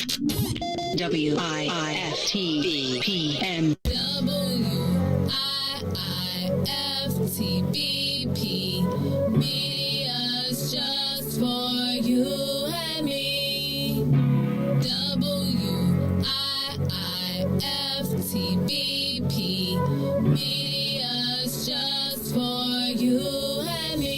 WIIFTBP. WIIFTBP. Media's just for you and me. WIIFTBP. Media's just for you and me.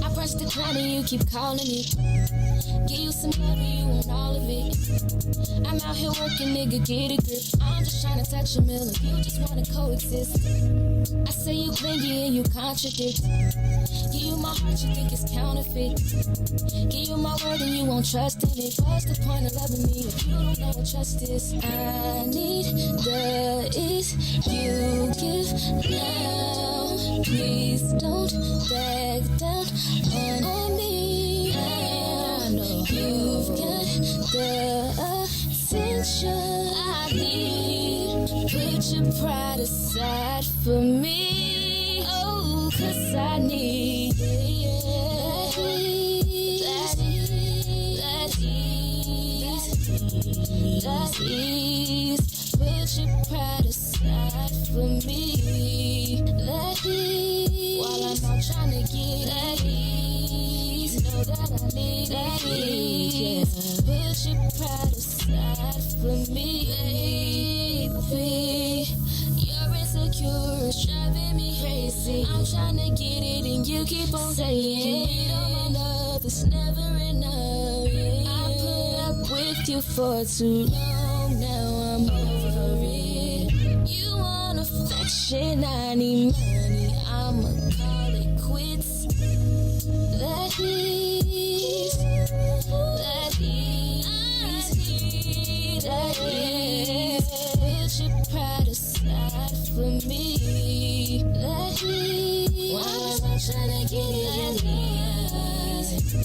I press decline and you keep calling me. Give you some love and you want all of it. I'm out here working, nigga, get a grip. I'm just trying to touch a million, you just wanna coexist. I say you clingy and you contradict. Give you my heart, you think it's counterfeit. Give you my word and you won't trust in it. What's the point of loving me if you don't know what trust is? I need the is you give now. Please don't back down on me. I know you've got the attention I need. Put your pride aside for me. Oh, 'cause I need that ease. Put your pride aside for me. That ease. While I'm out trying to get that ease. Know that I need that ease. Put your pride aside for me, baby. You're insecure, it's driving me crazy. I'm trying to get it and you keep on saying you don't want love, it's never enough. I put up with you for too long, now I'm over it. You want affection, I need money, I'ma call it quits. That ease, that ease, that ease. Put your pride aside for me. That ease. While I'm trying to get it,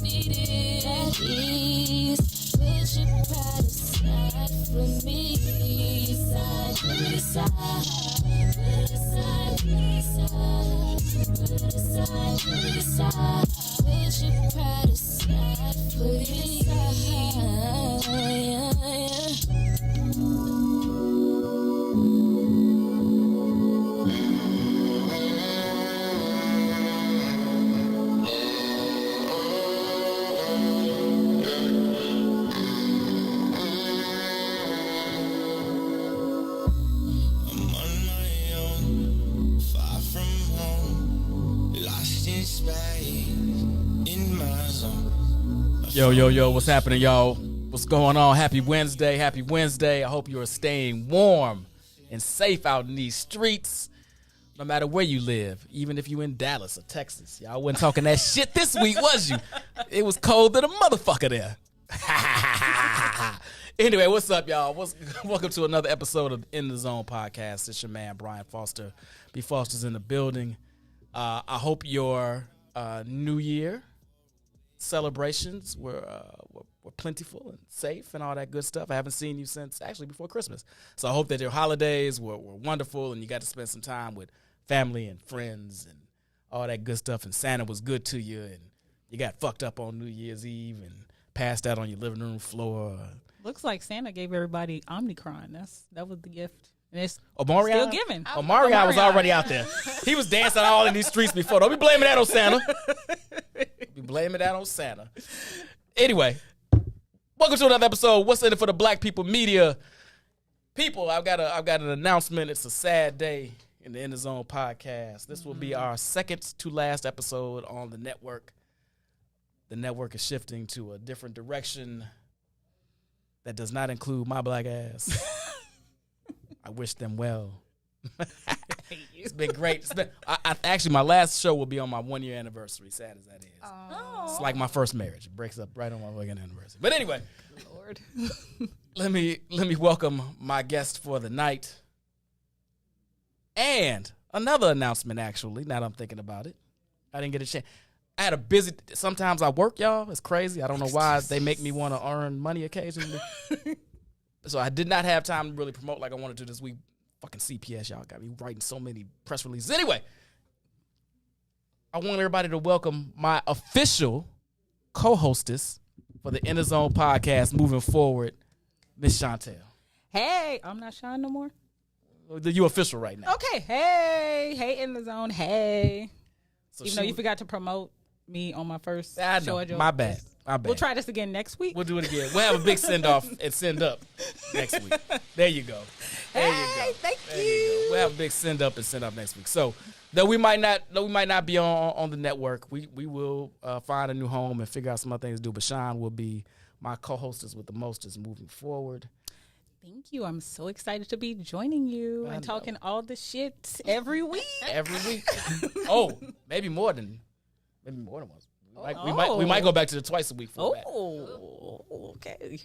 need it. That ease. Put your pride aside for me. Put it aside, put it aside, put it aside, put it aside, put it aside. Put your pride aside for me. Yo, what's happening, y'all? What's going on? Happy Wednesday. I hope you are staying warm and safe out in these streets, no matter where you live, even if you in Dallas or Texas. Y'all wasn't talking that shit this week, was you? It was cold than a motherfucker there. Anyway, what's up, y'all? Welcome to another episode of In the Zone podcast. It's your man, Brian Foster. B. Foster's in the building. I hope your New Year celebrations were plentiful and safe and all that good stuff. I haven't seen you since actually before Christmas. So I hope that your holidays were wonderful and you got to spend some time with family and friends and all that good stuff. And Santa was good to you and you got fucked up on New Year's Eve and passed out on your living room floor. Looks like Santa gave everybody Omicron. That was the gift. And it's Omarion? still giving. Omarion was already out there. He was dancing all in these streets before. Don't be blaming that on Santa. Be blaming that on Santa. Anyway, welcome to another episode. What's in it for the Black People Media? People, I've got an announcement. It's a sad day in the In the Zone podcast. This will be our second to last episode on the network. The network is shifting to a different direction that does not include my black ass. wish them well. It's been great. Actually, my last show will be on my 1-year anniversary, sad as that is. Oh. It's like my first marriage. It breaks up right on my fucking anniversary. But anyway, Lord. let me welcome my guest for the night. And another announcement, actually, now that I'm thinking about it. I didn't get a chance. I had a busy, sometimes I work, y'all. It's crazy. I don't know why they make me want to earn money occasionally. So I did not have time to really promote like I wanted to this week. Fucking CPS, y'all got me writing so many press releases. Anyway, I want everybody to welcome my official co-hostess for the In the Zone podcast moving forward, Miss Chantel. Hey, I'm not Sean no more. You official right now. Okay, hey, in the zone, hey. So Even though you forgot to promote me on my first I know, show at your my bad. We'll try this again next week. We'll do it again. We'll have a big send-off and send up next week. There you go. There you go. Thank There you go. We'll have a big send-up and send up next week. So, though we might not be on the network, we will find a new home and figure out some other things to do. But Sean will be my co-hostess with the mostest moving forward. Thank you. I'm so excited to be joining you and talking all the shit every week. Every week. Oh, maybe more than once. We might go back to the twice a week format. Oh, okay.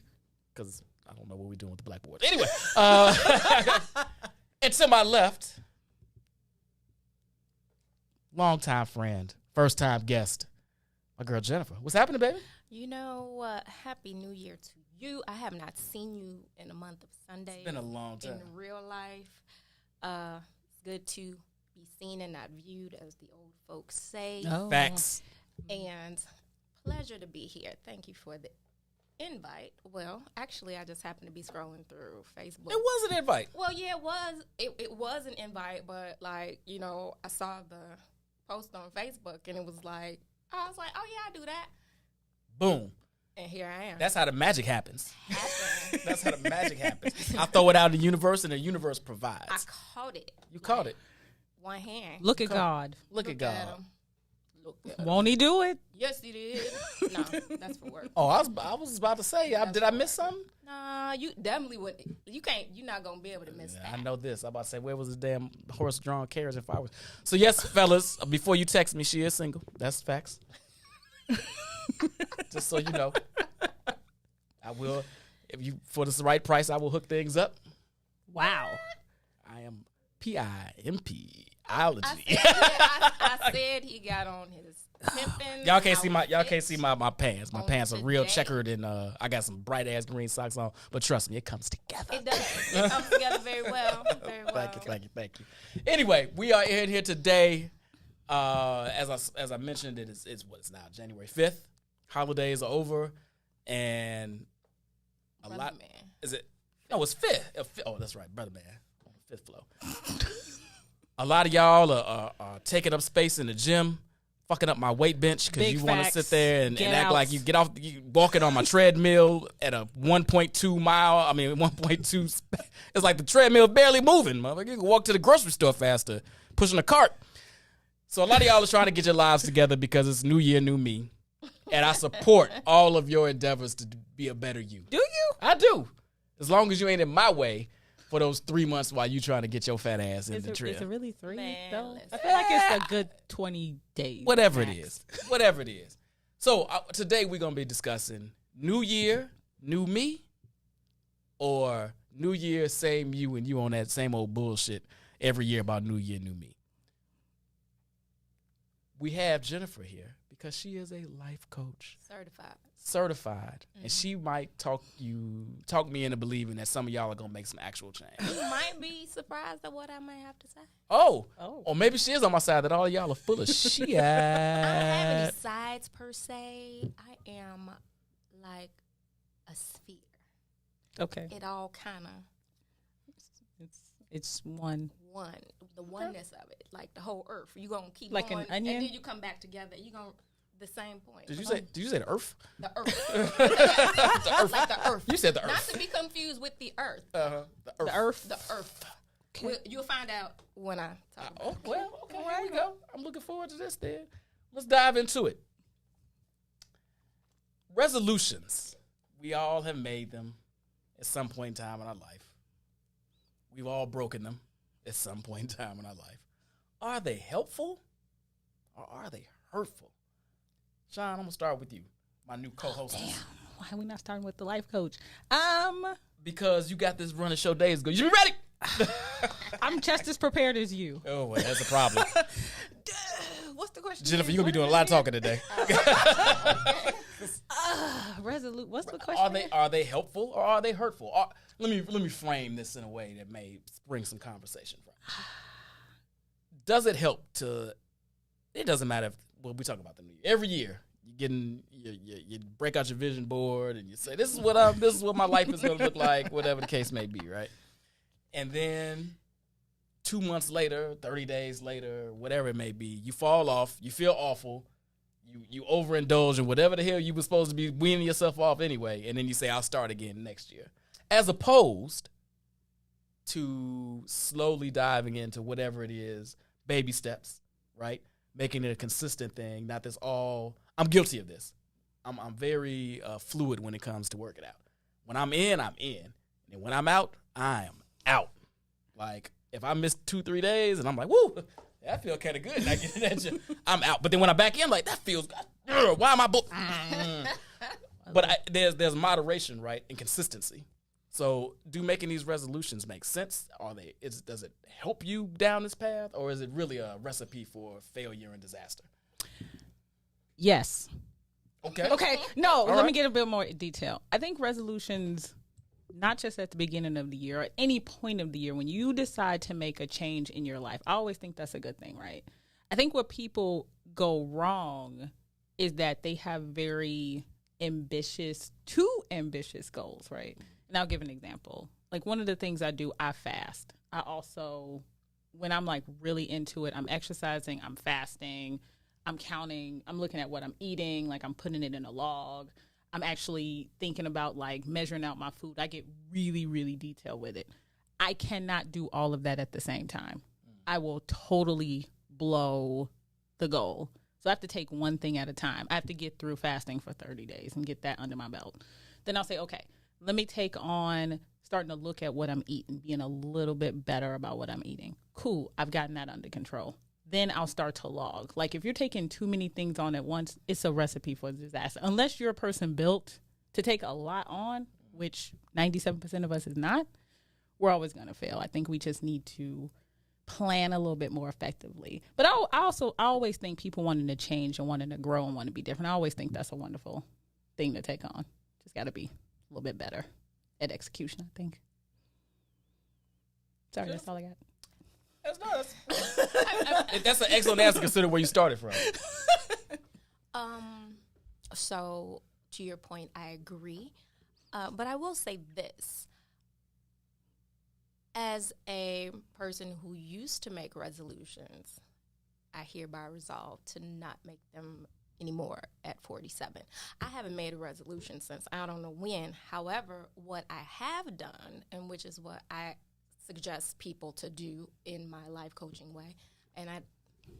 Because I don't know what we're doing with the blackboard. Anyway, and to my left, longtime friend, first time guest, my girl Jennifer. What's happening, baby? You know, Happy New Year to you. I have not seen you in a month of Sundays. It's been a long time. In real life. It's good to be seen and not viewed, as the old folks say. Oh. Facts. And pleasure to be here. Thank you for the invite. Well, actually, I just happened to be scrolling through Facebook. It was an invite. Well, yeah, it was. It was an invite, but, like, you know, I saw the post on Facebook, and it was like, I was like, oh, yeah, I do that. Boom. And here I am. That's how the magic happens. That's how the magic happens. I throw it out in the universe, and the universe provides. I caught it. You caught it. One hand. Look at God. Look at God. him. Look at him. Won't he do it? Yes, he did. No, that's for work. Oh, I was about to say, did I miss something? Nah, you definitely would. You can't. You're not gonna be able to miss Yeah, that. I know this. I'm about to say, where was the damn horse-drawn carriage if I was? So yes, fellas, before you text me, she is single. That's facts. Just so you know, I will. If you for the right price, I will hook things up. Wow. I am PIMP-ology. I said he got on his pimping. Y'all can't see my pants. My on pants are real today. checkered, and I got some bright ass green socks on. But trust me, it comes together. It does. It comes together very well. Very well. Thank you. Anyway, we are in here today. As I mentioned, it's now January 5th. Holidays are over, and a Brother lot. man. Is it? No, it's 5th. Oh, that's right, brother man. On the 5th floor. A lot of y'all are taking up space in the gym, fucking up my weight bench because Big you want to facts. sit there and act out. like you get off, you walking on my treadmill at a 1.2 mile. I mean, 1.2. It's like the treadmill barely moving, motherfucker. You can walk to the grocery store faster, pushing a cart. So a lot of y'all are trying to get your lives together because it's new year, new me. And I support all of your endeavors to be a better you. Do you? I do. As long as you ain't in my way for those 3 months while you trying to get your fat ass in the Is trail. it really 3, Man, though? listen. I feel like it's a good 20 days. Whatever it max. is. Whatever it is. So today we're going to be discussing new year, new me, or new year, same you, and you on that same old bullshit every year about new year, new me. We have Jennifer here because she is a life coach. Certified. And she might talk me into believing that some of y'all are going to make some actual change. You might be surprised at what I might have to say. Oh. Oh. Or maybe she is on my side that all y'all are full of shit. I don't have any sides per se. I am like a sphere. Okay. It all kind of It's one. the oneness of it, like the whole earth. You gonna keep Like an going, onion? and then you come back together. You gonna the same point. Did you say the earth? The earth? The earth, like the earth. You said the Not earth. to be confused with the earth. The earth. The earth. The earth. Okay. You'll find out when I talk about Oh, it. well, okay, here we go. I'm looking forward to this then. Let's dive into it. Resolutions. We all have made them at some point in time in our life. We've all broken them at some point in time in our life. Are they helpful or are they hurtful? Sean, I'm going to start with you, my new co-host. Damn. Why are we not starting with the life coach? Because you got this running show days ago. You be ready? I'm just as prepared as you. Oh, well, that's a problem. What's the question? Jennifer, you're going to be doing a lot of talking today. Resolute. What's the question? Are they helpful or are they hurtful? Let me frame this in a way that may bring some conversation from it. Does it help to? It doesn't matter if we talk about them every year. You break out your vision board and you say this is what my life is going to look like, whatever the case may be, right? And then 2 months later, 30 days later, whatever it may be, you fall off. You feel awful. You overindulge in whatever the hell you were supposed to be weaning yourself off anyway, and then you say, I'll start again next year. As opposed to slowly diving into whatever it is, baby steps, right? Making it a consistent thing, not this all. I'm guilty of this. I'm very fluid when it comes to working out. When I'm in, I'm in. And when I'm out, I am out. Like, if I miss 2-3 days and I'm like, woo, I feel kind of good. And I get that shit, I'm out. But then when I'm back in, I'm like, that feels good. Why am I booked? But there's moderation, right, and consistency. So do making these resolutions make sense? Does it help you down this path, or is it really a recipe for failure and disaster? Yes. Okay. No, All let right. me get a bit more detail. I think resolutions, not just at the beginning of the year, at any point of the year, when you decide to make a change in your life, I always think that's a good thing, right? I think where people go wrong is that they have very too ambitious goals, right? And I'll give an example. Like, one of the things I do, I fast. I also, when I'm like really into it, I'm exercising, I'm fasting, I'm counting, I'm looking at what I'm eating, like I'm putting it in a log. I'm actually thinking about like measuring out my food. I get really, really detailed with it. I cannot do all of that at the same time. I will totally blow the goal. So I have to take one thing at a time. I have to get through fasting for 30 days and get that under my belt. Then I'll say, okay, let me take on starting to look at what I'm eating, being a little bit better about what I'm eating. Cool, I've gotten that under control. Then I'll start to log. Like, if you're taking too many things on at once, it's a recipe for disaster. Unless you're a person built to take a lot on, which 97% of us is not, we're always going to fail. I think we just need to plan a little bit more effectively. But I always think people wanting to change and wanting to grow and want to be different, I always think that's a wonderful thing to take on. Just got to be a little bit better at execution, I think. Sorry, that's all I got. That's nice. That's an excellent answer considering where you started from. So to your point, I agree. But I will say this. As a person who used to make resolutions, I hereby resolve to not make them anymore at 47. I haven't made a resolution since I don't know when. However, what I have done, and which is what I suggest people to do in my life coaching way, and I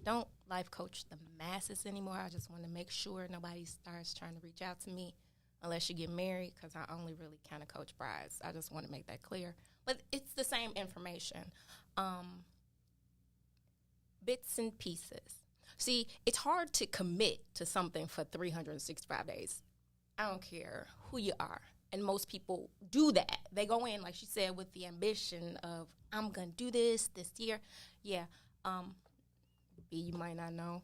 don't life coach the masses anymore. I just want to make sure nobody starts trying to reach out to me unless you get married, because I only really kind of coach brides. I just want to make that clear. But it's the same information. Bits and pieces. See, it's hard to commit to something for 365 days. I don't care who you are. And most people do that. They go in, like she said, with the ambition of, I'm going to do this year. Yeah. B, you might not know.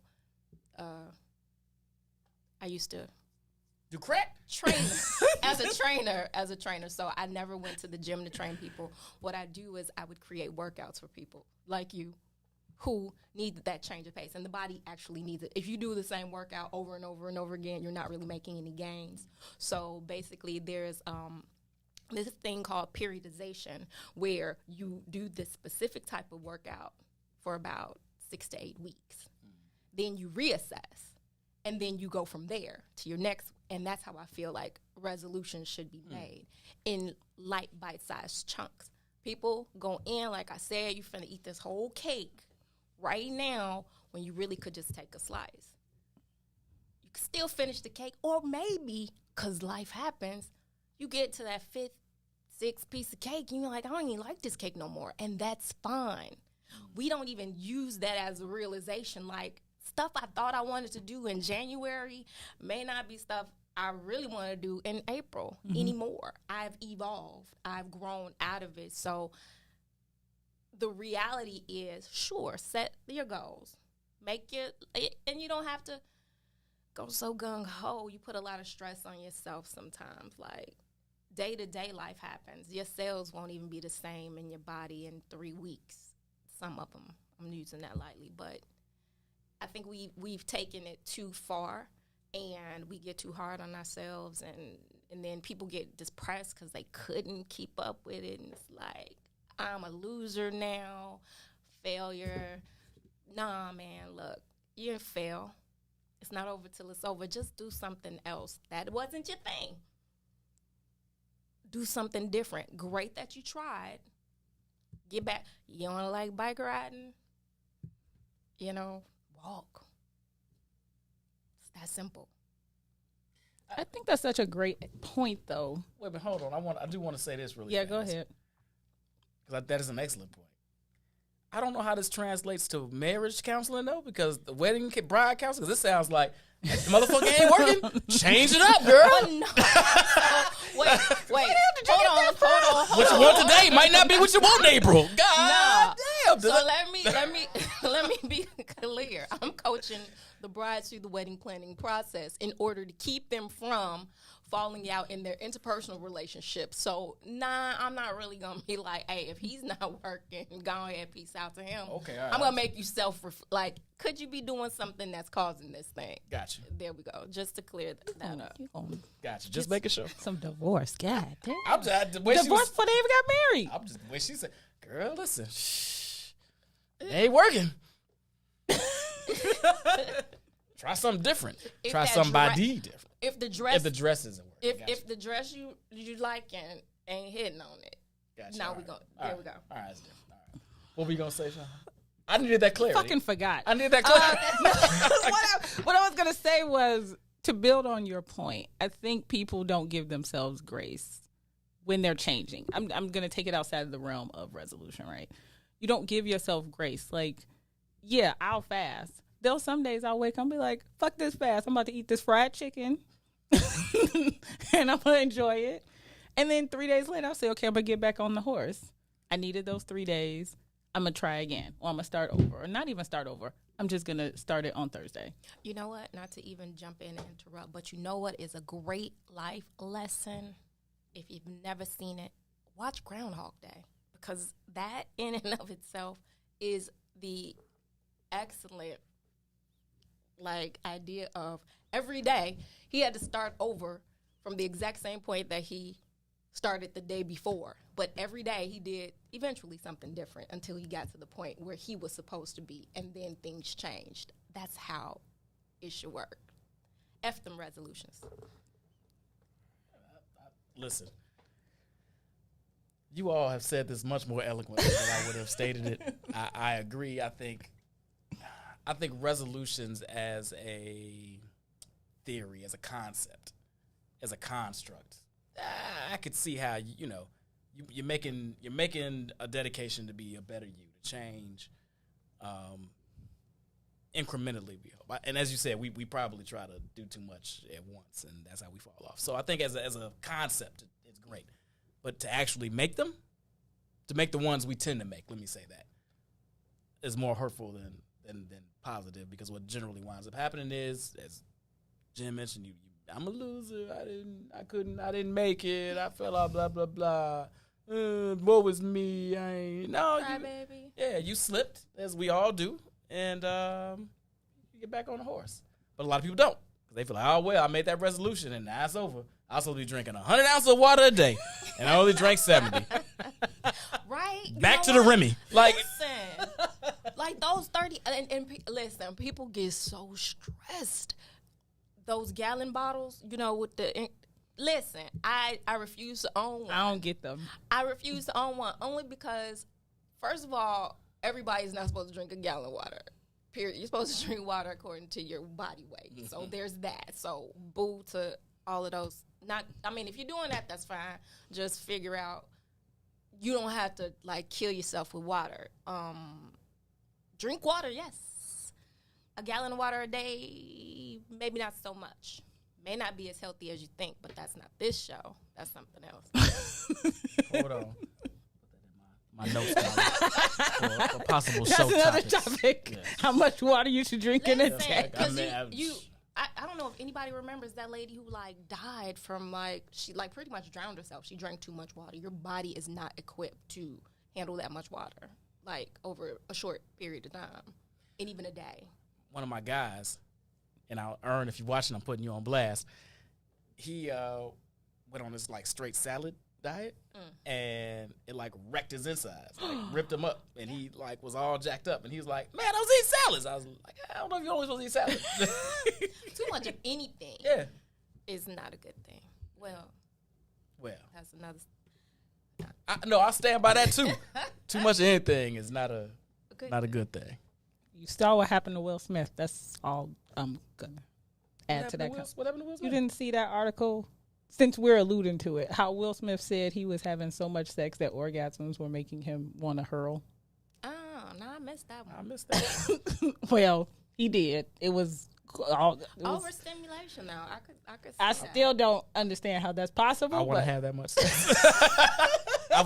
I used to Do crack? train as a trainer. So I never went to the gym to train people. What I do is I would create workouts for people like you who need that change of pace. And the body actually needs it. If you do the same workout over and over and over again, you're not really making any gains. So basically there's this thing called periodization, where you do this specific type of workout for about 6 to 8 weeks. Then you reassess, and then you go from there to your next. And that's how I feel like resolutions should be made in light bite-sized chunks. People go in, like I said, you're finna eat this whole cake right now when you really could just take a slice. You could still finish the cake, or maybe, because life happens, you get to that 5th, 6-piece of cake, and you're like, I don't even like this cake no more. And that's fine. We don't even use that as a realization. Like, stuff I thought I wanted to do in January may not be stuff I really want to do in April anymore. I've evolved. I've grown out of it. So the reality is, sure, set your goals. Make it, and you don't have to go so gung-ho. You put a lot of stress on yourself sometimes. Like, day-to-day life happens. Your cells won't even be the same in your body in 3 weeks. Some of them. I'm using that lightly. But I think we've taken it too far, and we get too hard on ourselves, and then people get depressed because they couldn't keep up with it, and it's like, I'm a loser now, failure. Nah, man, look, you didn't fail. It's not over till it's over. Just do something else. That wasn't your thing. Do something different. Great that you tried. Get back. You don't like bike riding? Walk. It's that simple. I think that's such a great point, though. Wait, but hold on. I do want to say this really Yeah, fast. go ahead. Because that is an excellent point. I don't know how this translates to marriage counseling, though, because the wedding bride counseling, because this sounds like, the motherfucker ain't working. Change it up, girl. But no. So, wait. Hold on. What you want today might not be what you want in April. God damn. So let me be clear. I'm coaching the brides through the wedding planning process in order to keep them from falling out in their interpersonal relationships. So, I'm not really going to be like, hey, if he's not working, go ahead, peace out to him. Okay, all right. I'm going to make you like, could you be doing something that's causing this thing? Gotcha. There we go. Just to clear that up. Gotcha. Just making sure. Some divorce. God damn. I'm just, the way she Divorce was, before they even got married. I'm just, the way she said, girl, listen, it ain't working. Try something different. Try somebody different. If the dress isn't working. If the dress you like and ain't hitting on it, Gotcha. now All we right. go. All There right. we go. All right, that's different. All right. What were you gonna say, Sean? I needed that clarity. Fucking forgot. I needed that clarity. What I was going to say was, to build on your point, I think people don't give themselves grace when they're changing. I'm going to take it outside of the realm of resolution, right? You don't give yourself grace. Like, yeah, I'll fast. There's some days I'll wake up and be like, fuck this fast. I'm about to eat this fried chicken. And I'm going to enjoy it. And then 3 days later, I'll say, okay, I'm going to get back on the horse. I needed those 3 days. I'm going to try again. Or I'm going to start over. Or not even start over. I'm just going to start it on Thursday. You know what? Not to even jump in and interrupt, but you know what is a great life lesson? If you've never seen it, watch Groundhog Day. Because that in and of itself is the excellent idea of every day he had to start over from the exact same point that he started the day before. But every day he did eventually something different until he got to the point where he was supposed to be, and then things changed. That's how it should work. F them resolutions. Listen, you all have said this much more eloquently than I would have stated it. I agree. I think resolutions as a theory, as a concept, as a construct, I could see how you're making a dedication to be a better you, to change incrementally. We hope, and as you said, we probably try to do too much at once, and that's how we fall off. So I think as a concept, it's great, but to actually make them, to make the ones we tend to make, let me say that, is more hurtful than positive, because what generally winds up happening is, as Jim mentioned, I'm a loser. I didn't make it. I fell out. Blah blah blah. What was me? I ain't. No, Baby. Yeah, you slipped, as we all do, and you get back on the horse. But a lot of people don't, because they feel like, oh well, I made that resolution, and now it's over. I was supposed to be drinking 100 ounces of water a day, and I only drank 70. Right? Back to the Remy. Like, listen, like those 30, listen, people get so stressed. Those gallon bottles, with the, listen, I refuse to own one. I don't get them. I refuse to own one only because, first of all, everybody's not supposed to drink a gallon of water. Period. You're supposed to drink water according to your body weight. So there's that. So boo to all of those if you're doing that, that's fine. Just figure out you don't have to like kill yourself with water. Drink water, yes. A gallon of water a day, maybe not so much. May not be as healthy as you think, but that's not this show. That's something else. Hold on. My notes for a possible That's show another topics. topic. Yes. How much water you should drink in a Listen, day. because I I don't know if anybody remembers that lady who like died from like she like pretty much drowned herself. She drank too much water. Your body is not equipped to handle that much water like over a short period of time, and even a day. One of my guys, and Ern, if you're watching, I'm putting you on blast. He went on this like straight salad diet, and it like wrecked his insides, like ripped him up, and he like was all jacked up, and he was like, "Man, I was eating salads." I was like, "I don't know if you're only supposed to eat salad." Too much of anything Yeah. is not a good thing. Well, that's another. I stand by that too. Too much of anything is not a good thing. You saw what happened to Will Smith. That's all I'm going to add to that. What happened to Will You Smith? didn't see that article? Since we're alluding to it, how Will Smith said he was having so much sex that orgasms were making him want to hurl. Oh, no, I missed that one. I missed that. Well, he did. It was Overstimulation now. I could see I that. still don't understand how that's possible. I want to but have that much sex. I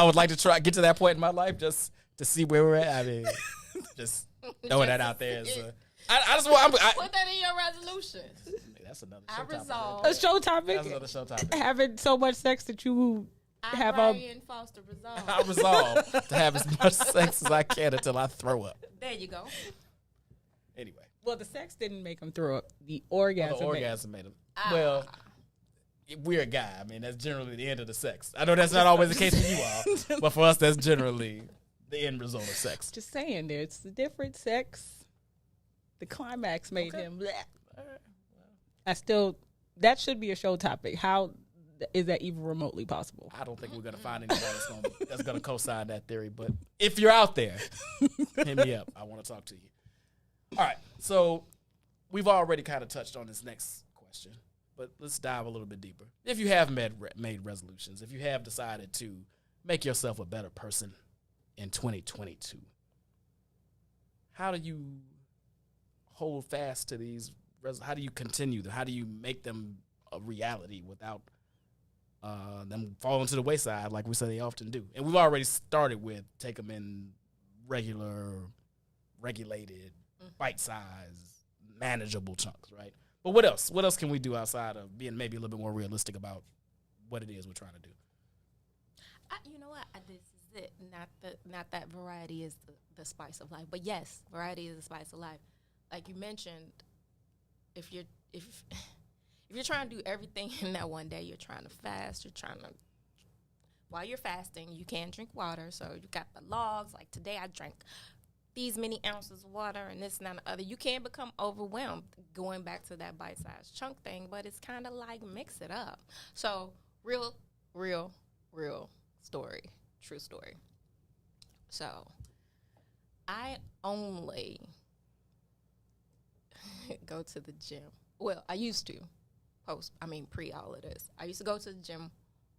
would like to try get to that point in my life just to see where we're at. I mean, just throwing that out there. I just want. Put that in your resolution. That's another I show topic. resolve. a show topic. That's another show topic. Having so much sex that you have Brian Foster resolve. I resolve to have as much sex as I can until I throw up. There you go. Anyway, Well, the sex didn't make him throw up. The orgasm. the made him. orgasm made him. Well, we're a guy. I mean, that's generally the end of the sex. I know that's not always the case for you all, but for us, that's generally the end result of sex. Just saying, there's a different sex. The climax made him. Bleh. That should be a show topic. How is that even remotely possible? I don't think we're going to find anybody that's going to co-sign that theory. But if you're out there, hit me up. I want to talk to you. All right. So we've already kind of touched on this next question, but let's dive a little bit deeper. If you have made resolutions, if you have decided to make yourself a better person in 2022, how do you hold fast to these? How do you continue them? How do you make them a reality without them falling to the wayside like we say they often do? And we've already started with take them in regulated, bite-sized, manageable chunks, right? But what else? What else can we do outside of being maybe a little bit more realistic about what it is we're trying to do? You know what? This is it. Not that variety is the spice of life, but yes, variety is the spice of life. Like you mentioned, if you're trying to do everything in that one day, you're trying to fast. While you're fasting, you can't drink water, so you got the logs. Like today, I drank these many ounces of water and this and that and the other. You can become overwhelmed going back to that bite-sized chunk thing, but it's kind of like mix it up. So real story, true story. So I only go to the gym. Well, I used to pre all of this. I used to go to the gym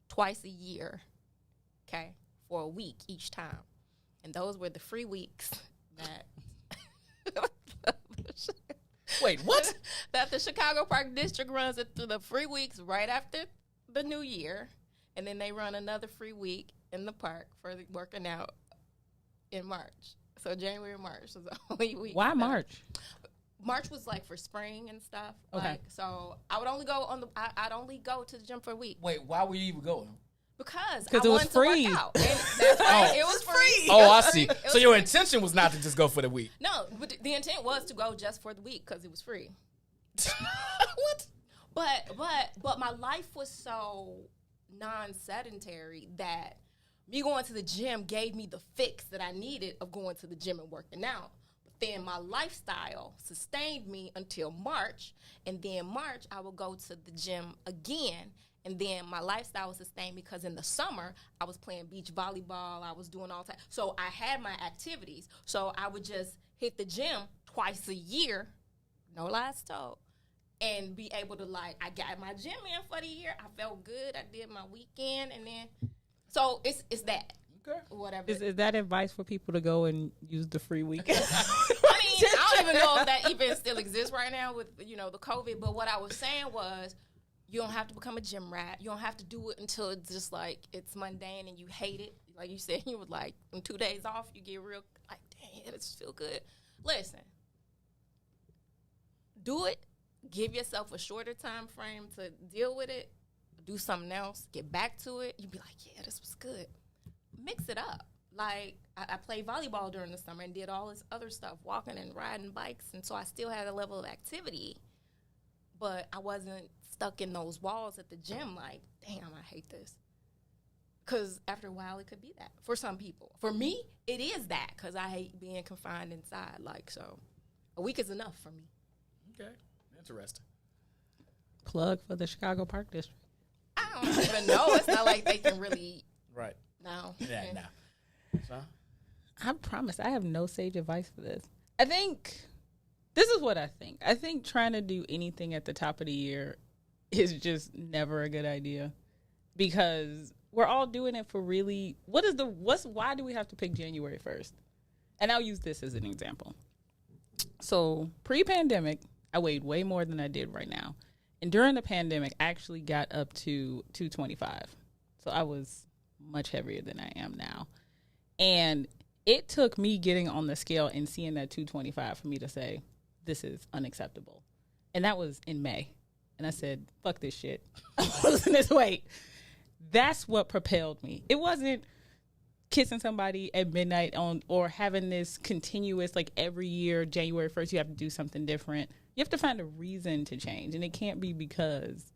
twice a year, okay, for a week each time. And those were the free weeks that Wait, what? that the Chicago Park District runs it through the free weeks right after the new year. And then they run another free week in the park for the working out in March. So January and March is the only week. Why March? March was like for spring and stuff. Okay. Like, so I would only go I'd only go to the gym for a week. Wait, why were you even going? Because it I was wanted free. to work out. And that's right. It was free. Oh, I see. It was So your free. intention was not to just go for the week. No, but the intent was to go just for the week because it was free. What? But my life was so non-sedentary that me going to the gym gave me the fix that I needed of going to the gym and working out. But then my lifestyle sustained me until March, and then March I would go to the gym again, and then my lifestyle was sustained because in the summer I was playing beach volleyball, I was doing all that. So I had my activities. So I would just hit the gym twice a year, no lies told, and be able to, like, I got my gym in for the year. I felt good. I did my weekend, and then, so it's that. Okay. Whatever. Is that advice for people to go and use the free weekend? I mean, I don't even know if that even still exists right now with, you know, the COVID. But what I was saying was, you don't have to become a gym rat. You don't have to do it until it's just like it's mundane and you hate it. Like you said, you would like, in 2 days off, you get real, like, dang, it just feel good. Listen, do it. Give yourself a shorter time frame to deal with it. Do something else. Get back to it. You'd be like, yeah, this was good. Mix it up. Like, I played volleyball during the summer and did all this other stuff, walking and riding bikes, and so I still had a level of activity, but I wasn't stuck in those walls at the gym like, damn, I hate this. Because after a while, it could be that for some people. For me, it is that because I hate being confined inside. Like, so a week is enough for me. Okay. Interesting. Plug for the Chicago Park District. I don't even know. It's not like they can really. Right. No. Yeah, no. So? I promise I have no sage advice for this. I think this is what I think. I think trying to do anything at the top of the year is just never a good idea because we're all doing it for really, why do we have to pick January 1st? And I'll use this as an example. So pre-pandemic, I weighed way more than I did right now. And during the pandemic, I actually got up to 225. So I was much heavier than I am now. And it took me getting on the scale and seeing that 225 for me to say, this is unacceptable. And that was in May. And I said, fuck this shit. I'm losing this weight. That's what propelled me. It wasn't kissing somebody at midnight or having this continuous, like every year, January 1st, you have to do something different. You have to find a reason to change. And it can't be because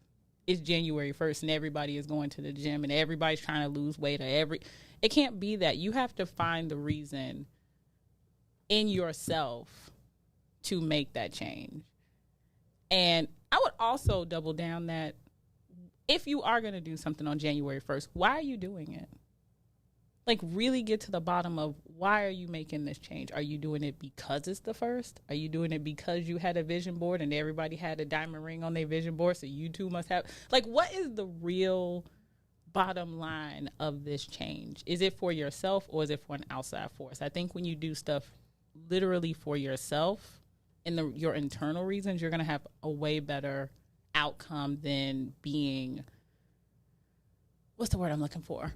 it's January 1st and everybody is going to the gym and everybody's trying to lose weight. It can't be that. You have to find the reason in yourself to make that change. And I would also double down that if you are going to do something on January 1st, why are you doing it? Like, really get to the bottom of why are you making this change? Are you doing it because it's the first? Are you doing it because you had a vision board and everybody had a diamond ring on their vision board, so you too must have? Like, what is the real bottom line of this change? Is it for yourself or is it for an outside force? I think when you do stuff literally for yourself and your internal reasons, you're going to have a way better outcome than being, what's the word I'm looking for?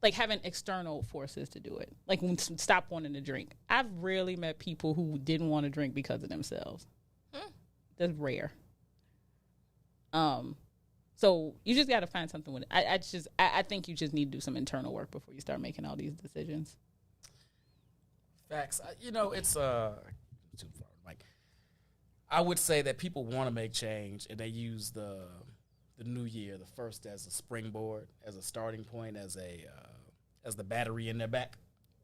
Like having external forces to do it. Like stop wanting to drink. I've rarely met people who didn't want to drink because of themselves. That's rare. So you just got to find something with it. I think you just need to do some internal work before you start making all these decisions. Facts. It's too far. Like, I would say that people want to make change and they use the new year, the first, as a springboard, as a starting point, as the battery in their back,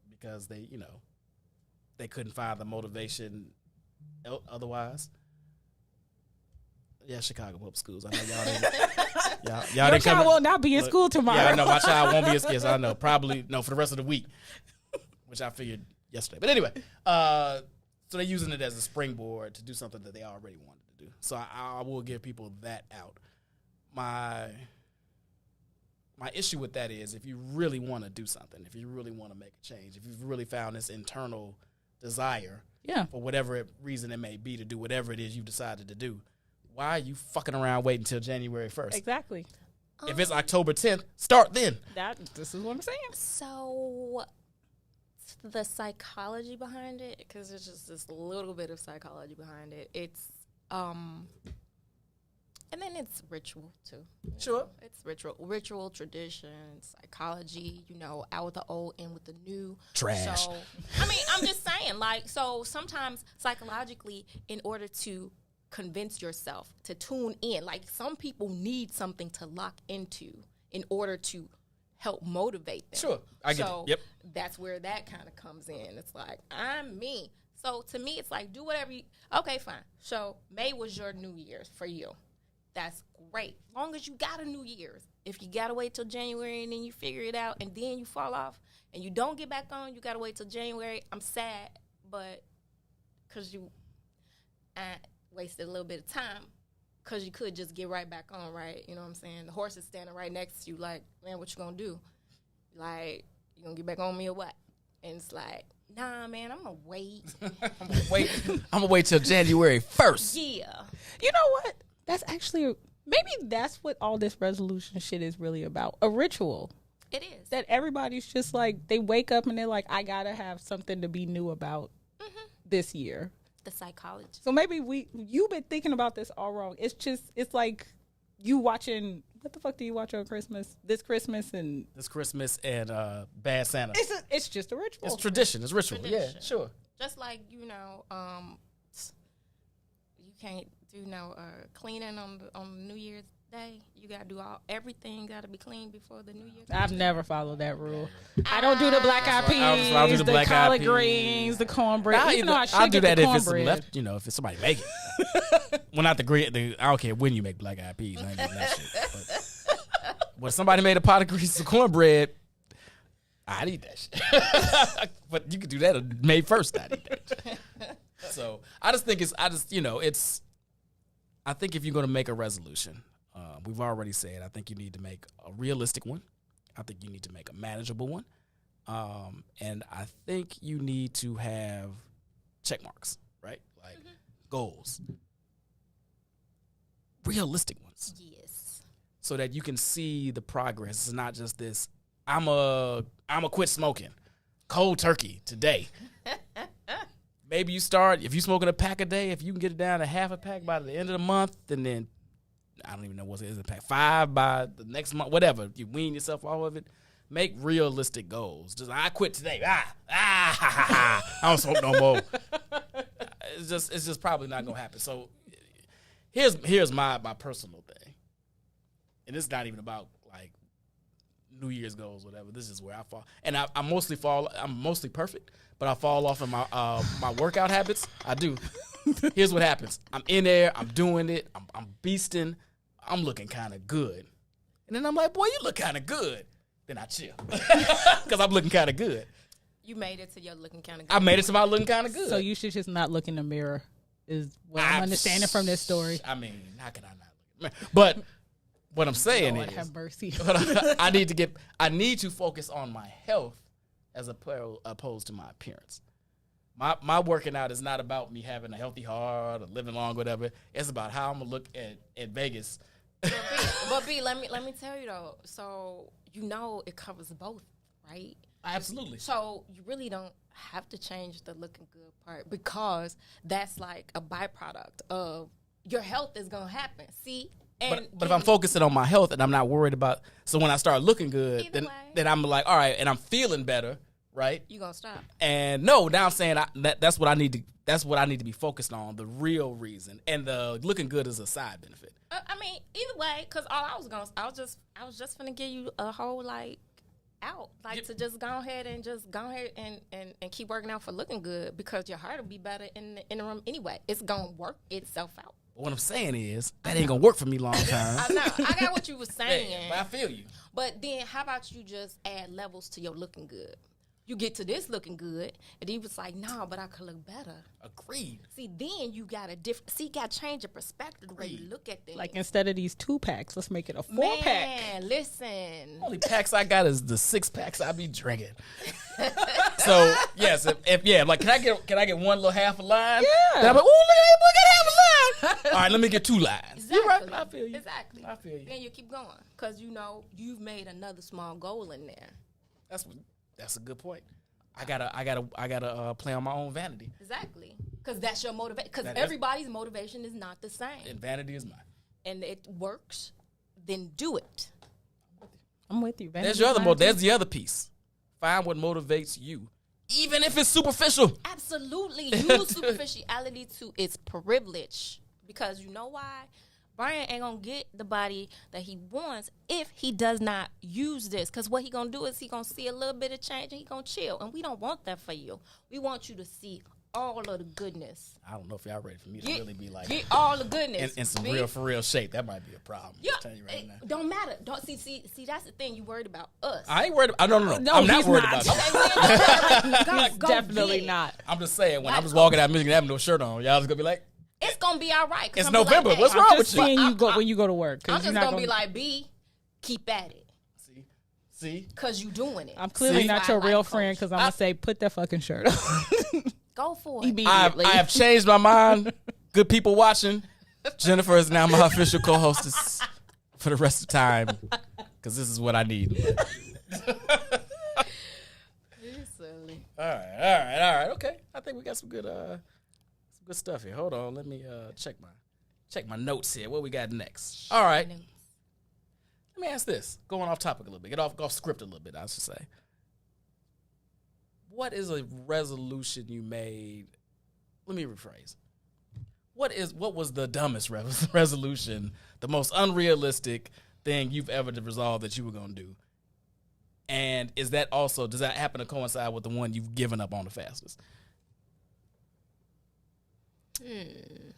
because they couldn't find the motivation otherwise. Yeah, Chicago public schools. I know y'all didn't. Y'all Your child will not be in school tomorrow. Yeah, I know my child won't be in school. I know, probably for the rest of the week, which I figured yesterday. But anyway, so they're using it as a springboard to do something that they already wanted to do. So I will give people that out. My issue with that is if you really want to do something, if you really want to make a change, if you've really found this internal desire, for whatever reason it may be, to do whatever it is you decided to do, why are you fucking around waiting until January 1st? Exactly. If it's October 10th, start then. This is what I'm saying. So the psychology behind it, because there's just this little bit of psychology behind it. It's and then it's ritual too. Sure. It's ritual, tradition, psychology, out with the old, in with the new. Trash. So, I'm just saying, so sometimes psychologically, in order to convince yourself to tune in, some people need something to lock into in order to help motivate them. Sure. I get it. Yep. That's where that kind of comes in. It's like, I'm me. So to me, it's like, do whatever okay, fine. So May was your New Year's for you. That's great. Long as you got a New Year's. If you got to wait till January and then you figure it out and then you fall off and you don't get back on, you got to wait till January. I'm sad, but because you wasted a little bit of time. because you could just get right back on, right? You know what I'm saying? The horse is standing right next to you, like, man, what you gonna do? Like, you gonna get back on me or what? And it's like, nah, man, I'm gonna wait. I'm gonna wait till January 1st. Yeah. You know what? That's actually, maybe that's what all this resolution shit is really about. A ritual. It is. That everybody's just like, they wake up and they're like, I gotta have something to be new about this year. The psychology. So maybe you've been thinking about this all wrong. It's like you watching, what the fuck do you watch on Christmas? This Christmas and Bad Santa. It's just a ritual. It's tradition. It's ritual. Tradition. Yeah, sure. Just like, you can't do no cleaning on New Year's Day. You gotta do everything gotta be clean before the New Year's Day. I've never followed that rule. I don't do the black eyed peas, I'll do the black collard eyed greens, the cornbread. I'll Even though I should do get that the if it's cornbread. left. If it's somebody make it. Well, not the I don't care when you make black eyed peas. I ain't doing that shit. But when somebody made a pot of grease of cornbread, I'd eat that shit. But you could do that on May 1st. I'd eat that shit. So I just think I think if you're going to make a resolution, we've already said, I think you need to make a realistic one. I think you need to make a manageable one. And I think you need to have check marks, right? Like goals. Realistic ones. Yes. So that you can see the progress. It's not just this, I'm a quit smoking. Cold turkey today. Maybe you start, if you're smoking a pack a day, if you can get it down to half a pack by the end of the month, and then, I don't even know what it is, a pack, 5 by the next month, whatever. You wean yourself off of it. Make realistic goals. Just, I quit today. I don't smoke no more. It's just probably not going to happen. So here's my personal thing. And it's not even about, like, New Year's goals, whatever. This is where I fall. And I'm mostly perfect, but I fall off in my my workout habits. I do. Here's what happens. I'm in there. I'm doing it. I'm beasting. I'm looking kind of good. And then I'm like, boy, you look kind of good. Then I chill. Because I'm looking kind of good. You made it to your looking kind of good. I made it to my looking kind of good. So you should just not look in the mirror is what I'm understanding from this story. I mean, how can I not look in the mirror? But what I'm saying Lord is, have mercy. I need to focus on my health as opposed to my appearance. My working out is not about me having a healthy heart or living long, whatever. It's about how I'm gonna look at Vegas. But B, let me tell you though. So it covers both, right? Absolutely. So you really don't have to change the looking good part because that's like a byproduct of your health is gonna happen. See. But if I'm focusing on my health and I'm not worried about, so when I start looking good, then I'm like, all right, and I'm feeling better, right? You gonna stop? And now I'm saying that's what I need to. That's what I need to be focused on, the real reason, and the looking good is a side benefit. I mean, either way, because I was just gonna give you a whole out, to just go ahead and keep working out for looking good because your heart will be better in the interim anyway. It's gonna work itself out. What I'm saying is that ain't gonna work for me long term. I know. I got what you were saying. Yeah, but I feel you. But then, how about you just add levels to your looking good? You get to this looking good, and he was like, "No, but I could look better." Agreed. See, then you got you got to change your perspective the way you look at things. Like instead of these 2-packs, let's make it a 4-pack. Man, listen. Only packs I got is the 6-packs I be drinking. So yes, like can I get one little half a line? Yeah. Then I'm like, look at half a line. All right, let me get 2 lines. Exactly. You're right. I feel you. Exactly. I feel you. Then you keep going because you've made another small goal in there. That's a good point. I gotta play on my own vanity. Exactly, because that's your motivation. Because everybody's motivation is not the same, And vanity is mine. and it works. Then do it. I'm with you. There's the other piece. Find what motivates you, even if it's superficial. Absolutely, use superficiality to its privilege. Because you know why? Brian ain't gonna get the body that he wants if he does not use this. Because what he gonna do is he gonna see a little bit of change and he gonna chill. And we don't want that for you. We want you to see all of the goodness. I don't know if y'all ready for me to really be like get all the goodness in some for real shape. That might be a problem. Yeah, I'm telling you right now. Don't matter. Don't see. That's the thing. You worried about us. I ain't worried. No. I'm not worried about you. Go Definitely get it. not. I'm just saying when I'm just walking out Michigan Avenue with no shirt on, y'all just gonna be like, It's gonna be all right. It's November. What's wrong I'm with just you? seeing you go when you go to work. 'Cause I'm you're just not gonna be like, B, keep at it. See? Because you doing it. I'm clearly See? not your real friend because I'm going to say, put that fucking shirt on. Go for it. Immediately. I have changed my mind. Good people watching. Jennifer is now my official co-hostess for the rest of the time because this is what I need. You're silly. All right. Okay, I think we got some good stuff here. Hold on, let me check my notes here. What we got next? All right, let me ask this. Going off topic a little bit, get off script a little bit. I should say. What is a resolution you made? Let me rephrase. What was the dumbest resolution, the most unrealistic thing you've ever resolved that you were going to do? And does that happen to coincide with the one you've given up on the fastest?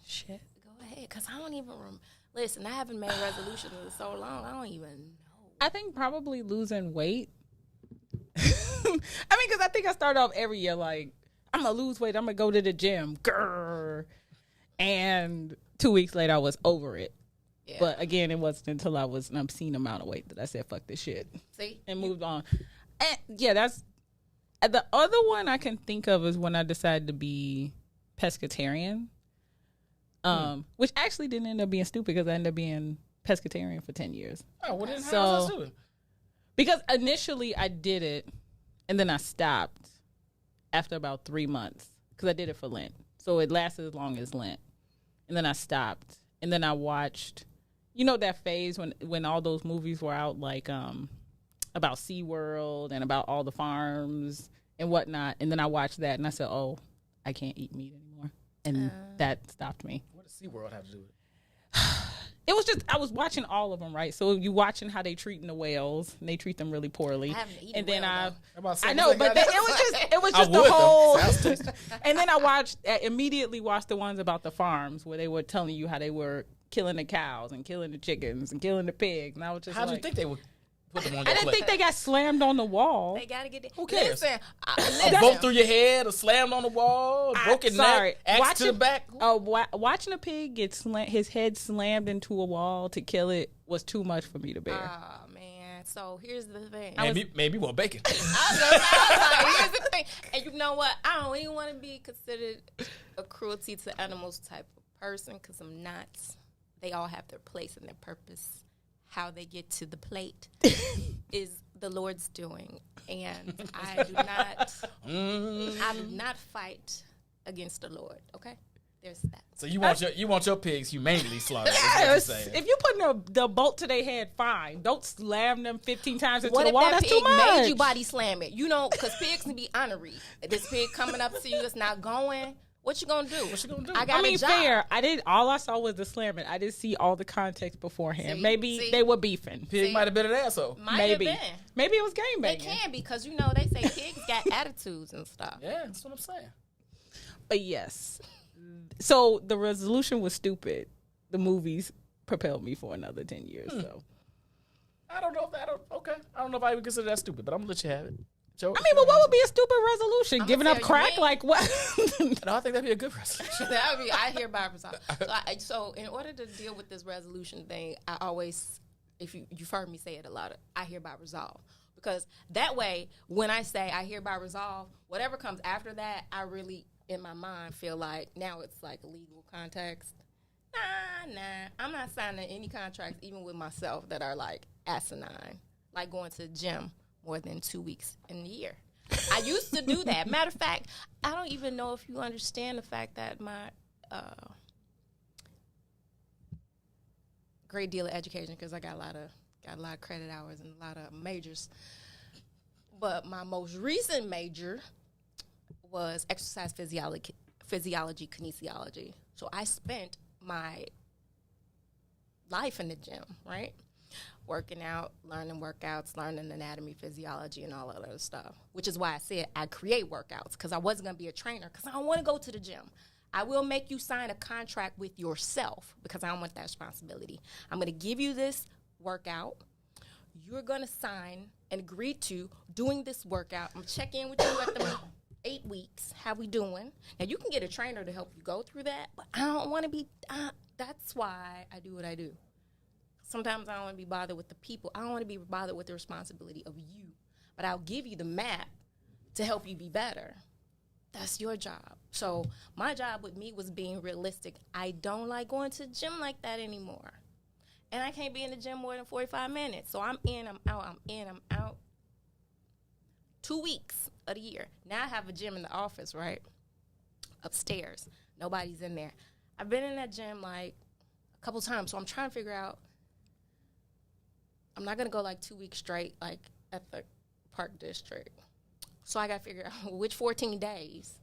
Shit. Go ahead, because I don't even listen, I haven't made resolutions in so long, I don't even know. I think probably losing weight. I mean, because I think I start off every year like, I'm going to lose weight. I'm going to go to the gym. Grr. And 2 weeks later, I was over it. Yeah. But again, it wasn't until I was an obscene amount of weight that I said, fuck this shit. See? And moved on. And yeah, that's the other one I can think of is when I decided to be pescatarian. Which actually didn't end up being stupid because I ended up being pescatarian for 10 years. Oh, well then how was that stupid? Because initially I did it and then I stopped after about 3 months because I did it for Lent. So it lasted as long as Lent. And then I stopped. And then I watched, that phase when all those movies were out, like about SeaWorld and about all the farms and whatnot. And then I watched that and I said, oh, I can't eat meat anymore. And that stopped me. What does SeaWorld have to do with it? It was just, I was watching all of them, right? So you watching how they treating the whales, and they treat them really poorly. I haven't eaten and then whale, I know, but it was just the whole. And then I immediately watched the ones about the farms where they were telling you how they were killing the cows and killing the chickens and killing the pigs. And I was just How'd you think they would put them on your I didn't plate? think they got slammed on the wall. They got to get it. Who cares? Listen. A bolt through your head, a slammed on the wall, broken neck, axe to the back. Watching a pig get his head slammed into a wall to kill it was too much for me to bear. Oh, man. So here's the thing. Maybe want bacon. I was like, here's the thing. And you know what? I don't even want to be considered a cruelty to animals type of person because I'm not. They all have their place and their purpose. How they get to the plate is the Lord's doing, and I do not fight against the Lord. Okay, there's that. So you want your pigs humanely slaughtered? Yes. If you put the bolt to their head, fine. Don't slam them 15 times into What the if wall. that That's pig too much. made you body slam it? Because pigs can be ornery. This pig coming up to you that's not going. What you gonna do? I got a job. Fair. All I saw was the slamming. I didn't see all the context beforehand. See? Maybe they were beefing. Pig might have been an asshole. Maybe. Have been. Maybe it was game They banging. can because they say pigs got attitudes and stuff. Yeah, that's what I'm saying. But yes. So the resolution was stupid. The movies propelled me for another 10 years. So I don't know if I would consider that stupid, but I'm gonna let you have it. Joe, but what would be a stupid resolution? Giving up crack? Like what? No, I think that'd be a good resolution. That would be. I hereby resolve. So in order to deal with this resolution thing, I always, if you've heard me say it a lot, I hereby resolve. Because that way, when I say I hereby resolve, whatever comes after that, I really, in my mind, feel like now it's like a legal context. Nah. I'm not signing any contracts, even with myself, that are like asinine. Like going to the gym more than 2 weeks in the year. I used to do that. Matter of fact, I don't even know if you understand the fact that my great deal of education, because I got a lot of credit hours and a lot of majors. But my most recent major was exercise physiology, kinesiology. So I spent my life in the gym, right? Working out, learning workouts, learning anatomy, physiology, and all that other stuff, which is why I said I create workouts, because I wasn't going to be a trainer, because I don't want to go to the gym. I will make you sign a contract with yourself, because I don't want that responsibility. I'm going to give you this workout. You're going to sign and agree to doing this workout. I'm going to check in with you 8 weeks. How we doing? Now, you can get a trainer to help you go through that, but I don't want to be, that's why I do what I do. Sometimes I don't want to be bothered with the people. I don't want to be bothered with the responsibility of you, but I'll give you the map to help you be better. That's your job. So my job with me was being realistic. I don't like going to the gym like that anymore. And I can't be in the gym more than 45 minutes. So I'm in, I'm out, I'm in, I'm out. 2 weeks of the year. Now I have a gym in the office, right? Upstairs. Nobody's in there. I've been in that gym like a couple times. So I'm trying to figure out, I'm not going to go like 2 weeks straight like at the Park District. So I got to figure out which 14 days.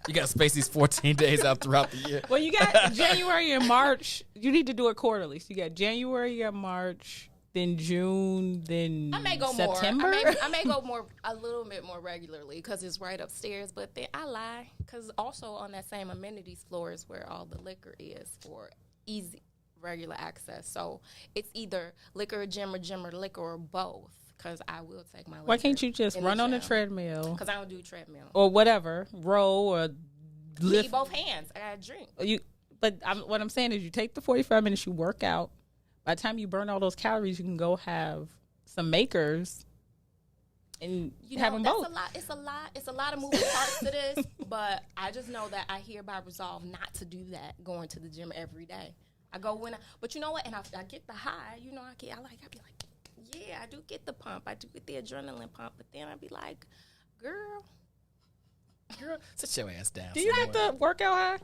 You got to space these 14 days out throughout the year. Well, you got January and March. You need to do it quarterly. So you got January, you got March, then June, then I may go September. more. I may go more a little bit more regularly because it's right upstairs. But then I lie because also on that same amenities floor is where all the liquor is for easy regular access. So it's either liquor or gym or liquor or both. Because I will take my liquor. Why can't you just run on the treadmill? Because I don't do treadmill. Or whatever, row or You lift. need both hands. I got to drink. What I'm saying is you take the 45 minutes, you work out. By the time you burn all those calories, you can go have some makers and have them both. It's a lot of moving parts to this, but I just know that I hereby resolve not to do that going to the gym every day. I go but you know what? And I get the high. You know, I be like, yeah, I do get the pump. I do get the adrenaline pump. But then I'd be like, girl, sit your ass down. Do you have the workout high?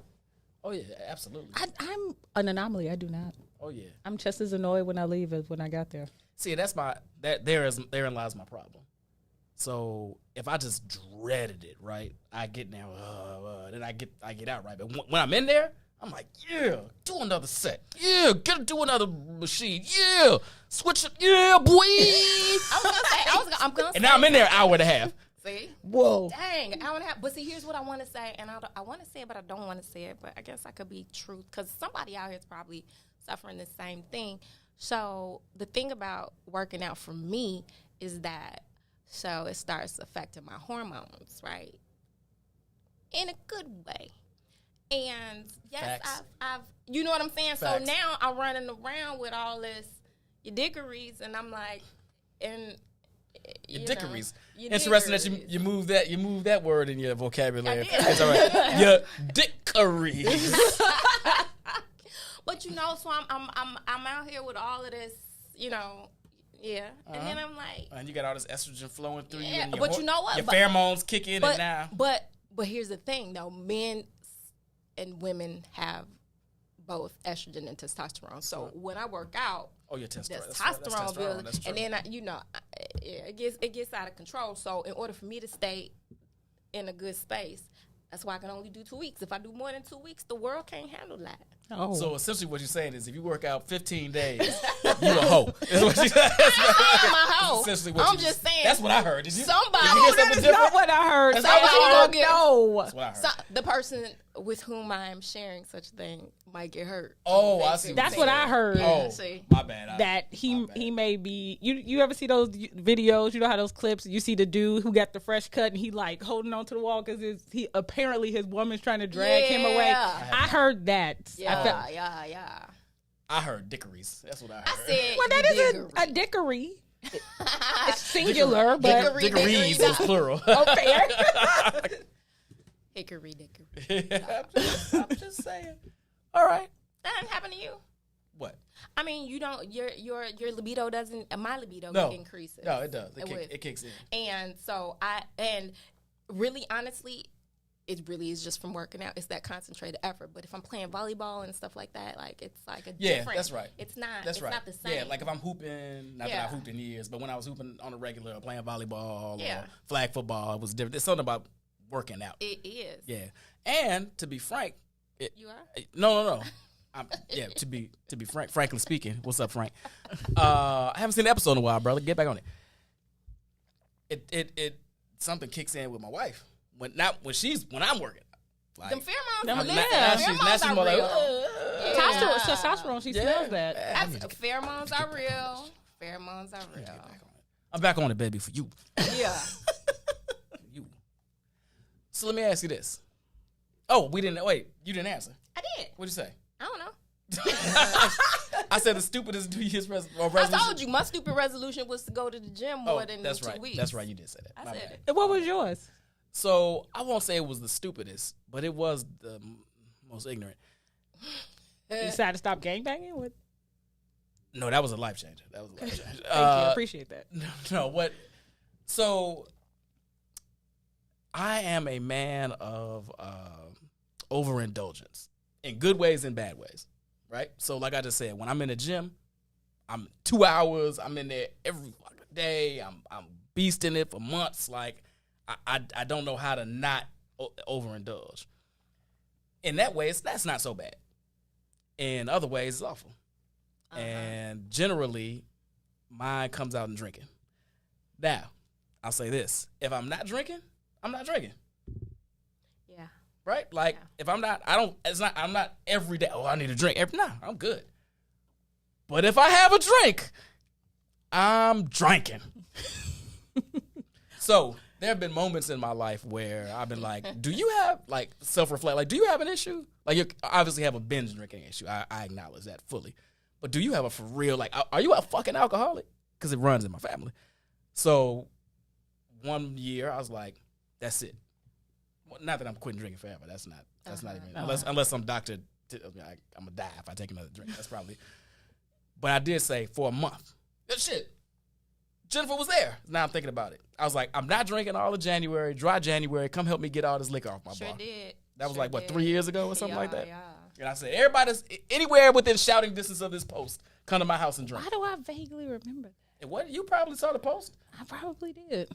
Oh, yeah, absolutely. I'm an anomaly. I do not. Oh, yeah. I'm just as annoyed when I leave as when I got there. See, therein lies my problem. So if I just dreaded it, right, I get now, then I get out, right. But when I'm in there, I'm like, yeah, do another set. Yeah, do another machine. Yeah, switch it. Yeah, boy. I'm gonna say. And now I'm in there an hour and a half. See? Whoa. Dang, an hour and a half. But see, here's what I want to say, and I want to say it, but I don't want to say it. But I guess I could be true because somebody out here is probably suffering the same thing. So the thing about working out for me is that it starts affecting my hormones, right? In a good way. And yes, I've you know what I'm saying? Facts. So now I'm running around with all this dickeries, and I'm like, and Your dickeries. Your Interesting dickeries. that you move that word in your vocabulary. I did. It's all right. Your dickeries. But you know, so I'm out here with all of this, you know, yeah. And then I'm like, and you got all this estrogen flowing through you. yeah. And But you know what? Your pheromones kick in, and now. But here's the thing, though. Men and women have both estrogen and testosterone. So when I work out, your testosterone. testosterone builds, That's true. and then it gets out of control. So in order for me to stay in a good space, that's why I can only do 2 weeks. If I do more than 2 weeks, the world can't handle that. Oh. So essentially, what you're saying is, if you work out 15 days, you a hoe. Is what you said. I'm a hoe. Essentially, what I'm you just saying. That's what I heard. Did you? Somebody. Did you hear That something is different? not what I heard. That's Somebody gonna get. No. That's what I heard. So the person with whom I am sharing such a thing might get hurt. Oh, I see. That's what I heard. Oh, see. my bad. That he may be you ever see those videos, you know how those clips you see the dude who got the fresh cut and he like holding on to the wall because he apparently his woman's trying to drag him away. Yeah. I heard that. Yeah. I heard dickeries. That's what I heard. I said, Well, that is a dickery. It's singular, but Dickeries is plural. oh, fair. Hickory dickory. I'm just saying. All right. That didn't happen to you. What? I mean, you don't. Your libido doesn't. My libido No. increases. No, it does. would. It kicks in. And so really honestly, it really is just from working out. It's that concentrated effort. But if I'm playing volleyball and stuff like that, like it's like a different. That's right. It's not. That's it's right. not the same. Yeah, like if I'm hooping, not that Yeah. I've hooped in years, but when I was hooping on a regular or playing volleyball Yeah. or flag football, it was different. There's something about working out. It is. Yeah. And to be frank, You are. no. To be frank, frankly speaking, what's up, Frank? I haven't seen the episode in a while, brother. Get back on it. It something kicks in with my wife when I'm working. Like, Them pheromones. Them- are yeah. listen, now she's pheromones more are like, real. Yeah. Testosterone, she smells that. Pheromones are real. Pheromones are real. I'm back on it, baby, for you. Yeah. You. So let me ask you this. Oh, you didn't answer. I did. What'd you say? I don't know. I said the stupidest New Year's resolution. I told you my stupid resolution was to go to the gym more than that's 2 right. weeks. That's right. You did say that. I My said bad. it. And what was yours? So I won't say it was the stupidest, but it was the most ignorant. You decided to stop gangbanging? What? No, that was a life changer. That was a life changer. Thank you. I appreciate that. No, what? So I am a man of overindulgence in good ways and bad ways, right? So like I just said, when I'm in the gym, I'm 2 hours. I'm in there every fucking day. I'm beasting it for months. Like I don't know how to not overindulge. In that way, that's not so bad. In other ways, it's awful. And generally, mine comes out in drinking. Now, I'll say this. If I'm not drinking, I'm not drinking. Yeah. Right? Like, if I'm not, I'm not every day, I need a drink. Nah, I'm good. But if I have a drink, I'm drinking. So, there have been moments in my life where I've been like, do you have, like, self-reflect, like, do you have an issue? Like, you obviously have a binge drinking issue. I acknowledge that fully. But do you have a for real, like, are you a fucking alcoholic? Because it runs in my family. So, one year, I was like, that's it. Well, not that I'm quitting drinking forever. That's not even, unless some doctor, I'm going to die if I take another drink. That's probably, but I did say for a month. Shit. Jennifer was there. Now I'm thinking about it. I was like, I'm not drinking all of January, dry January. Come help me get all this liquor off my bar. Did. That was like, what, 3 years ago or something like that? Yeah. And I said, everybody's anywhere within shouting distance of this post, come to my house and drink. Why do I vaguely remember that? And what? You probably saw the post. I probably did.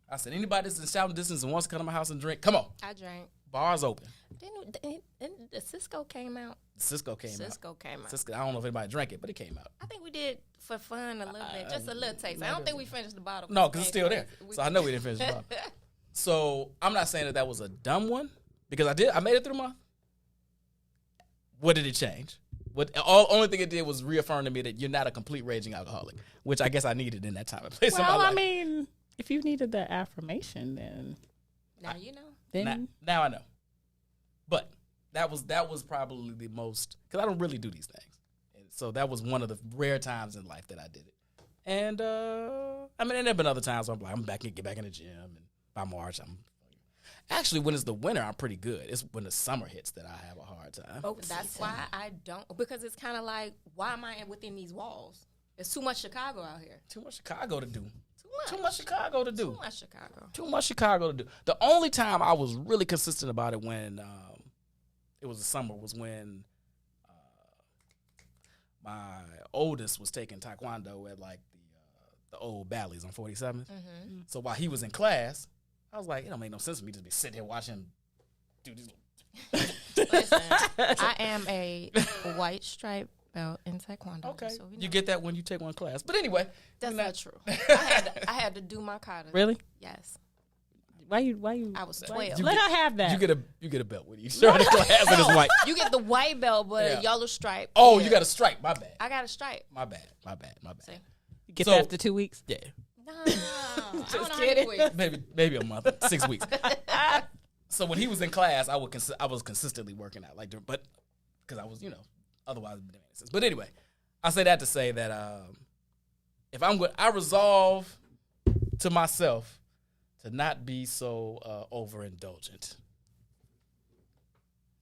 I said, anybody that's in shouting distance and wants to come to my house and drink, come on. I drank. Bars open. Didn't the Cisco came out? Cisco came out. Cisco, I don't know if anybody drank it, but it came out. I think we did for fun a little bit, just a little taste. I don't think we finished the bottle. No, because it's still there. So I know we didn't finish the bottle. So I'm not saying that was a dumb one, because I made it through the month. What did it change? Only thing it did was reaffirm to me that you're not a complete raging alcoholic, which I guess I needed in that time and place in my life. I mean, if you needed the affirmation, then now you know. Then now I know. But that was probably the most, because I don't really do these things, and so that was one of the rare times in life that I did it. And I mean, and there've been other times where I'm like, get back in the gym, and by March actually, when it's the winter, I'm pretty good. It's when the summer hits that I have a hard time. Oh, that's why I don't, because it's kind of like, why am I within these walls? There's too much Chicago out here. Too much Chicago to do. Too much Chicago. Too much Chicago to do. The only time I was really consistent about it when it was the summer was when my oldest was taking taekwondo at like the old Bally's on 47th. Mm-hmm. So while he was in class, I was like, it don't make no sense for me to be sitting here watching him do these. Listen, I am a white stripe belt in taekwondo. Okay, so you get that when you take one class. But anyway, that's not true. I had to do my kata. Really? Yes. Why you? I was 12. Let her have that. You get a belt with you. Sure, the class and it's white. You get the white belt, but a yellow stripe. Oh, you got a stripe. My bad. I got a stripe. My bad. See? You get that after 2 weeks? Yeah. No. Just kidding. Maybe a month, 6 weeks. So when he was in class, I was consistently working out, but because I was, otherwise it didn't make sense. But anyway, I say that to say that if I resolve to myself to not be so overindulgent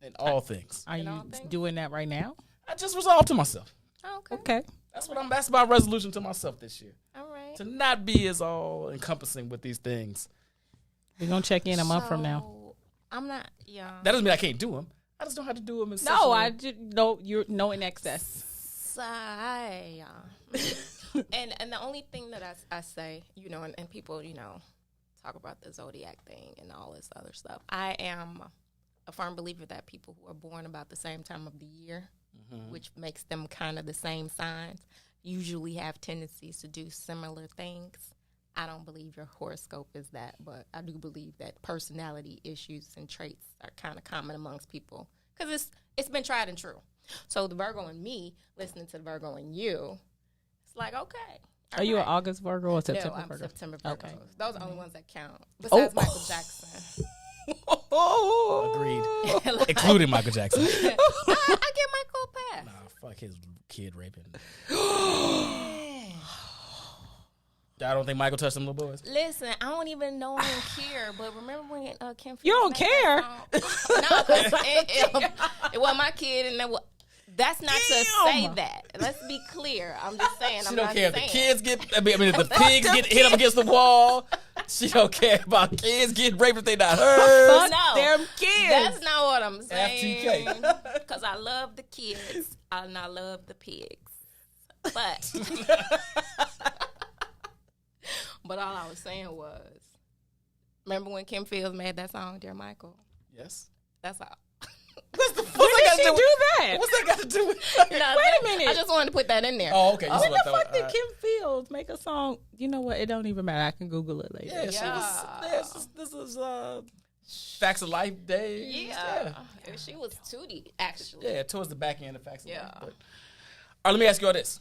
in all things. Are you doing that right now? I just resolved to myself. Oh, okay. That's my resolution to myself this year. All right. To not be as all encompassing with these things. We're gonna check in a month from now. I'm not. Yeah. That doesn't mean I can't do them. I just don't have to do them. You're no in excess. And the only thing that I say, and people, talk about the zodiac thing and all this other stuff. I am a firm believer that people who are born about the same time of the year, which makes them kind of the same signs, usually have tendencies to do similar things. I don't believe your horoscope is that, but I do believe that personality issues and traits are kind of common amongst people because it's been tried and true. So the Virgo and me, listening to the Virgo and you, it's like, okay. Are you an August Virgo or September Virgo? No, I'm Virgo? September Virgo. Okay. those are the only ones that count, besides Michael Jackson. Agreed. Including Michael Jackson. I give Michael a pass. Nah, fuck his kid raping. I don't think Michael touched them little boys. Listen, I don't even know him care, but remember when Kim Fields You don't made care? that song? No, 'cause it was my kid, and that's not to say that. Let's be clear. I'm just saying. She I'm don't not care if the saying. kids get. I mean, if the pigs get hit up against the wall. She don't care about kids getting raped if they not hers. No, Them kids. that's not what I'm saying. FTK. Because I love the kids and I love the pigs, but but all I was saying was, remember when Kim Fields made that song, Dear Michael? Yes. That's all. What's the When did she do that? What's that got to do with? No, Wait a minute. I just wanted to put that in there. Oh, okay. When the fuck did Kim Fields make a song? You know what? It don't even matter. I can Google it later. Yeah, she was. Yeah, this is Facts of Life days. Yeah. She was Tootie, actually. Yeah, towards the back end of Facts of Yeah. Life. But, all right, let me ask you all this.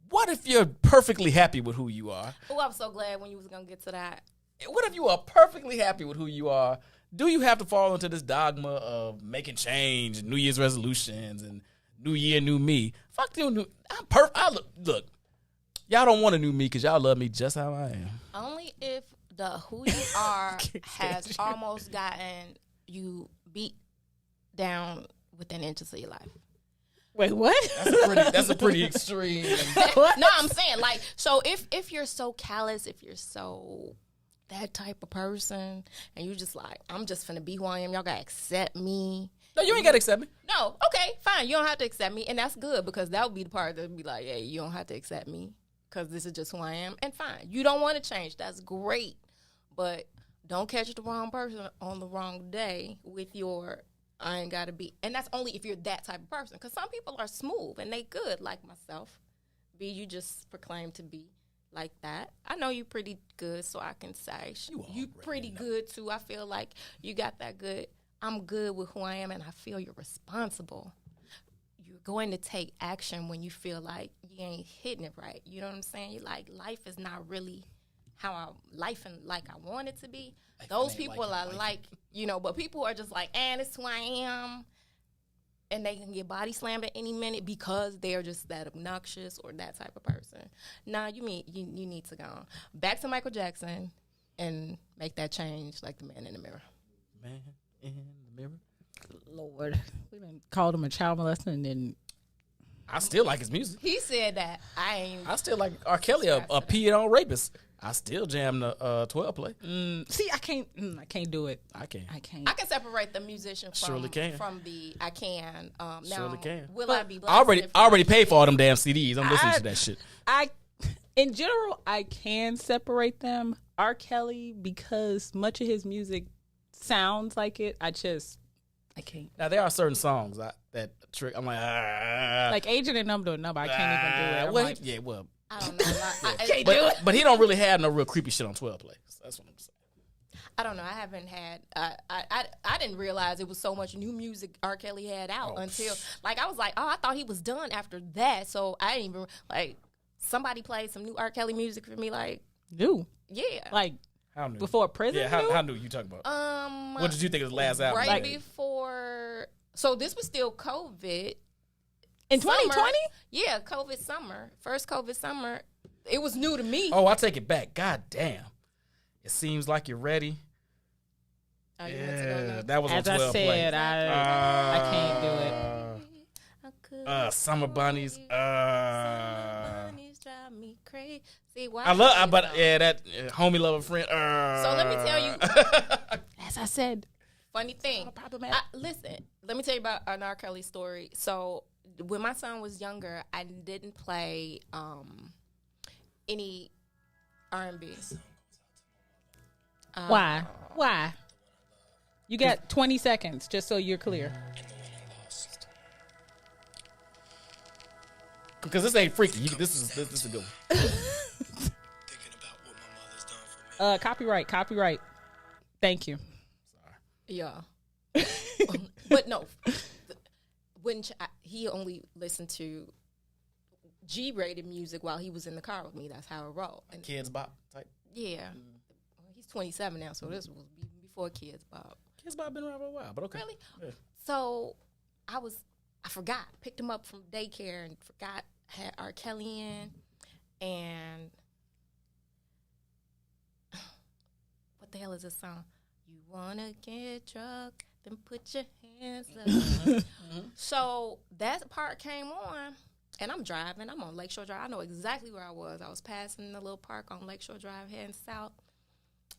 What if you're perfectly happy with who you are? Oh, I'm so glad when you was going to get to that. What if you are perfectly happy with who you are? Do you have to fall into this dogma of making change, New Year's resolutions, and New Year, new me? Fuck you, I'm perfect. Look, y'all don't want a new me because y'all love me just how I am. Only if the who you are has almost gotten you beat down within inches of your life. Wait, what? That's a pretty extreme. No, I'm saying, like, so if you're so callous, if you're so that type of person, and you just like, I'm just finna be who I am, y'all gotta accept me. No, you ain't gotta accept me. No, okay, fine, you don't have to accept me, and that's good, because that would be the part that would be like, hey, you don't have to accept me, because this is just who I am, and fine. You don't want to change, that's great, but don't catch the wrong person on the wrong day with your, I ain't gotta be, and that's only if you're that type of person, because some people are smooth, and they good, like myself. B, you just proclaim to be like that. I know you pretty good, so I can say you pretty good too. I feel like you got that good. I'm good with who I am, and I feel you're responsible. You're going to take action when you feel like you ain't hitting it right. You know what I'm saying? You're like, life is not really life and like I want it to be. Those people are like, you know, but people are just like, this is who I am. And they can get body slammed at any minute because they're just that obnoxious or that type of person. Nah, you need to go on. Back to Michael Jackson and make that change like the man in the mirror. Man in the mirror. Lord, we done called him a child molester, and then I still like his music. He said that. I still like R. Kelly, a peeing on rapist. I still jam the 12 play. see, I can't do it. I can. I can't. can separate the musician from the I can. Now, Surely can. Will But I be I blessed? already paid for all them damn CDs. I'm listening to that shit. In general, I can separate them. R. Kelly, because much of his music sounds like it, I can't. Now there are certain songs that trick. I'm Like Agent and Numb to a Number, I can't even do it. I'm well, like, I don't know. but he don't really have no real creepy shit on 12 play. So that's what I'm saying. I don't know. I haven't had. I didn't realize it was so much new music R. Kelly had out until like I was like, I thought he was done after that. So I didn't even like somebody played some new R. Kelly music for me. Like new, yeah, like How new? before prison. Yeah, how new you talking about? What did you think of his last album? Right before. So this was still COVID. In 2020? Yeah, COVID summer. First COVID summer. It was new to me. Oh, I take it back. God damn. It seems like you're ready. Oh, you want to go now? That was As on 12 I said, play. I can't do it. Summer Bunnies. Summer bunnies drive me crazy. See, why? I love, but yeah, that homie lover friend. So let me tell you. As I said, Funny thing. Listen, let me tell you about an R. Kelly story. So when my son was younger, I didn't play any R&B. why? Why? You got 20 seconds, just so you're clear. Because this ain't freaky. This is a good one. Copyright. Thank you. Yeah. But no. He only listened to G-rated music while he was in the car with me. That's how it rolled. And Kids Bop type. yeah. He's 27 now, so this was before Kids Bob. Kids Bob been around for a while, but okay. Really? Yeah. So I forgot, picked him up from daycare and forgot, had R. Kelly in, and what the hell is this song? You wanna get drunk, then put your hands up. So that part came on, and I'm driving. I'm on Lakeshore Drive. I know exactly where I was. I was passing the little park on Lakeshore Drive heading south,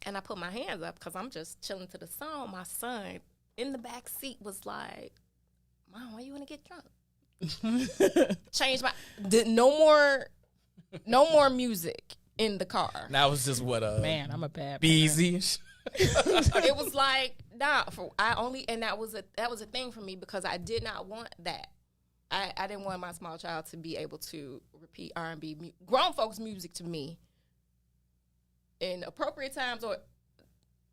and I put my hands up because I'm just chilling to the song. My son in the back seat was like, Mom, why you want to get drunk? Change my, no more music in the car. That was just what man, I'm a bad Beezy. It was like, nah, and that was a thing for me because I did not want that. I didn't want my small child to be able to repeat R&B, grown folks music to me in appropriate times or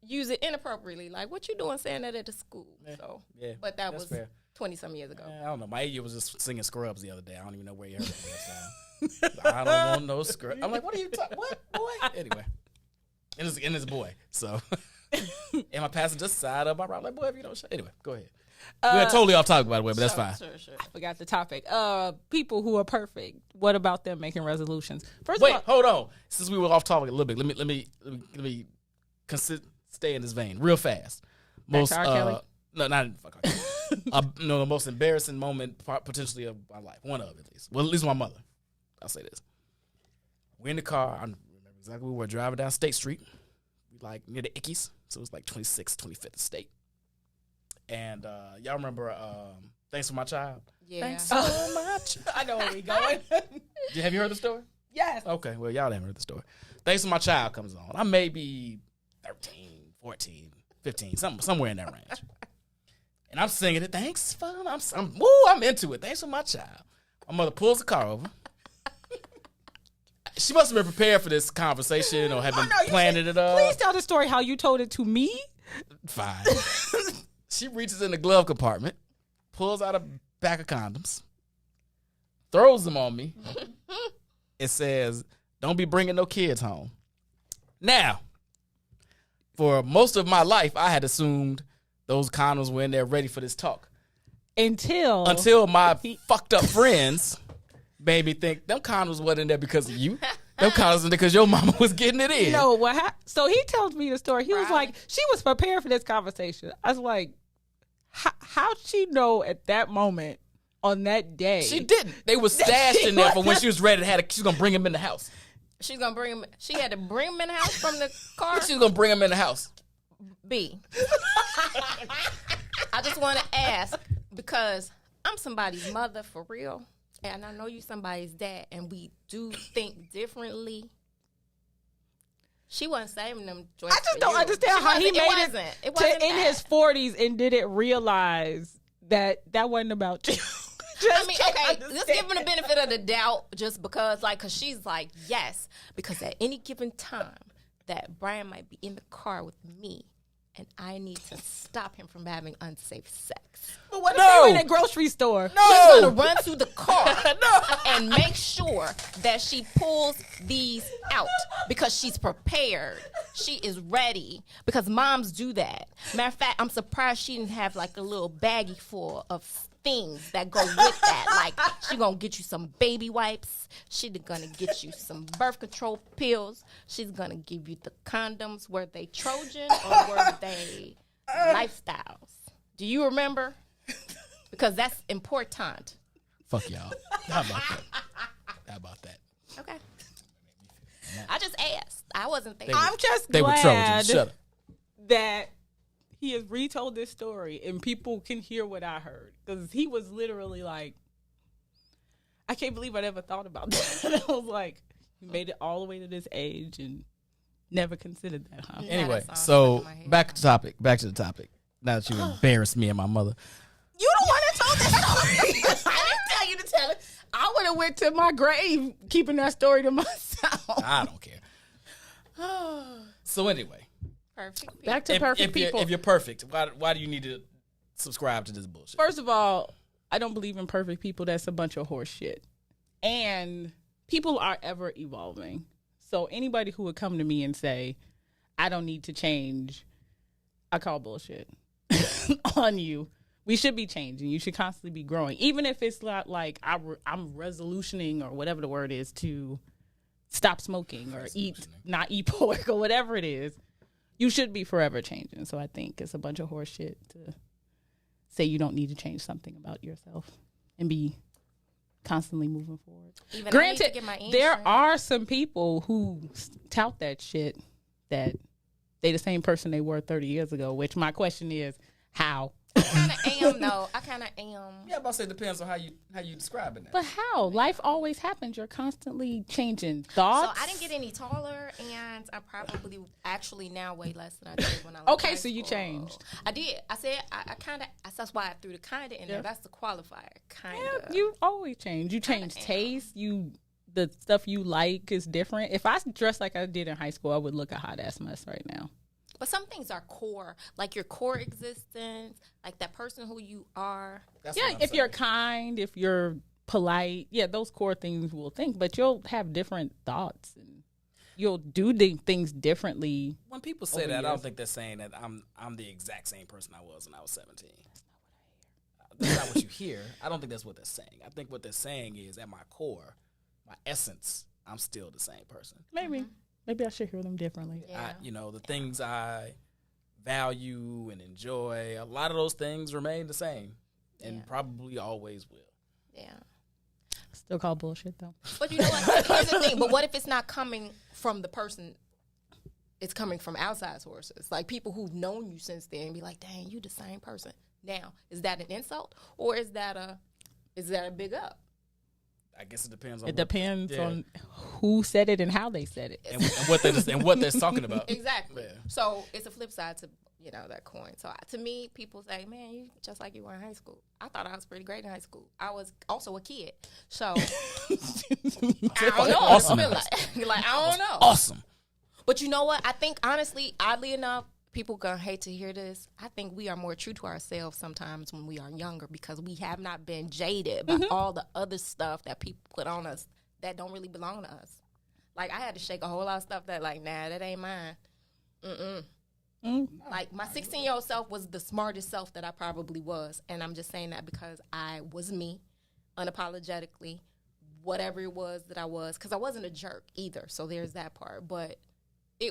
use it inappropriately. Like, what you doing saying that at the school? Yeah. So, yeah, but that was fair. 20-some years ago. I don't know. My 8-year was just singing Scrubs the other day. I don't even know where he heard it from. I don't want no Scrubs. I'm like, what are you talking? What, boy? Anyway, and it's boy. So, and my passenger just side up my route. Like, boy, if you don't shut. Anyway, go ahead. We're totally off topic, by the way, but that's fine. Sure. I forgot the topic. People who are perfect. What about them making resolutions? First Wait, of all, hold on. Since we were off topic a little bit, let me stay in this vein real fast. Back to R. Kelly? No, not fuck R. Kelly. No, the most embarrassing moment potentially of my life. One of at least. Well, at least my mother. I'll say this. We're in the car. I remember exactly. We were driving down State Street. We like near the Ickies. So it was like 26th, 25th State. And y'all remember Thanks for My Child? Yeah. Thanks so much. I know where we going. Have you heard the story? Yes. Okay, well, y'all haven't heard the story. Thanks for My Child comes on. I may be 13, 14, 15, somewhere in that range. And I'm singing it. Thanks for, I'm into it. Thanks for my child. My mother pulls the car over. She must have been prepared for this conversation or have been planning it up. Please tell the story how you told it to me. Fine. She reaches in the glove compartment, pulls out a pack of condoms, throws them on me. It says, "Don't be bringing no kids home." Now, for most of my life, I had assumed those condoms were in there ready for this talk. Until my fucked up friends made me think them condoms wasn't in there because of you. Them condoms in there because your mama was getting it in. No, so he tells me the story. He was like, she was prepared for this conversation. I was like, how'd she know at that moment on that day? She didn't. They was stashed in there for when she was ready to she was going to bring him in the house. She's going to bring him. She had to bring him in the house from the car. She was going to bring him in the house. B. I just want to ask, because I'm somebody's mother for real, and I know you somebody's dad, and we do think differently. She wasn't saving them joints. I just don't understand how he made it to in his 40s and didn't realize that wasn't about you. I mean, okay, let's give him the benefit of the doubt just because she's like, yes, because at any given time that Brian might be in the car with me and I need to stop him from having unsafe sex. But what if they were in a grocery store? No. She's going to run through the car and make sure that she pulls these out because she's prepared. She is ready because moms do that. Matter of fact, I'm surprised she didn't have like a little baggie full of things that go with that. Like, she gonna get you some baby wipes. She's gonna get you some birth control pills. She's gonna give you the condoms. Were they Trojan or were they lifestyles? Do you remember? Because that's important. Fuck y'all. How about that? Okay. I just asked. I wasn't there. I'm just they glad were Trojans. Shut up. that he has retold this story and people can hear what I heard. Because he was literally like, I can't believe I never thought about that. I was like, you made it all the way to this age and never considered that, huh? Anyway, so back to the topic. Now that you embarrassed me and my mother. You don't want to tell that story. I didn't tell you to tell it. I would have went to my grave keeping that story to myself. I don't care. So anyway. Perfect. Back to perfect people. If you're perfect, why do you need to subscribe to this bullshit? First of all, I don't believe in perfect people. That's a bunch of horse shit. And people are ever evolving. So anybody who would come to me and say, I don't need to change. I call bullshit on you. We should be changing. You should constantly be growing. Even if it's not like I'm resolutioning or whatever the word is to stop smoking or not eat pork or whatever it is. You should be forever changing. So I think it's a bunch of horse shit to say you don't need to change something about yourself and be constantly moving forward. Even Granted, there are some people who tout that shit that they the same person they were 30 years ago, which my question is, how? I kind of am, though. I kind of am. Yeah, I'm about to say it depends on how you describe it now. But how? Life always happens. You're constantly changing thoughts. So I didn't get any taller, and I probably actually now weigh less than I did when I was Okay, high so you school. changed. I did. I said I kind of. That's why I threw the kind of in there. That's the qualifier. Kind of. Yeah, you always change. You change taste. The stuff you like is different. If I dressed like I did in high school, I would look a hot ass mess right now. But some things are core, like your core existence, like that person who you are. That's Yeah, what I'm if you're saying. kind, if you're polite, yeah, those core things we'll think, but you'll have different thoughts and you'll do things differently. When people say over that, I years. don't think they're saying that I'm the exact same person I was when I was 17. That's not what you hear. I don't think that's what they're saying. I think what they're saying is, at my core, my essence, I'm still the same person. Maybe I should hear them differently. Yeah. The things I value and enjoy, a lot of those things remain the same and probably always will. Yeah. Still call bullshit though. But you know what? Here's the thing. But what if it's not coming from the person? It's coming from outside sources, like people who've known you since then, and be like, "Dang, you the same person." Now, is that an insult or is that a big up? I guess it depends on It depends on who said it and how they said it. and what they're talking about. Exactly. Yeah. So it's a flip side to that coin. So to me, people say, "Man, you just like you were in high school." I thought I was pretty great in high school. I was also a kid, so I don't know. Awesome. I feel like I don't know. Awesome. But you know what? I think honestly, oddly enough, people gonna hate to hear this. I think we are more true to ourselves sometimes when we are younger because we have not been jaded by all the other stuff that people put on us that don't really belong to us. Like I had to shake a whole lot of stuff that like, nah, that ain't mine. Like my 16-year-old self was the smartest self that I probably was, and I'm just saying that because I was me, unapologetically, whatever it was that I was, because I wasn't a jerk either. So there's that part, but I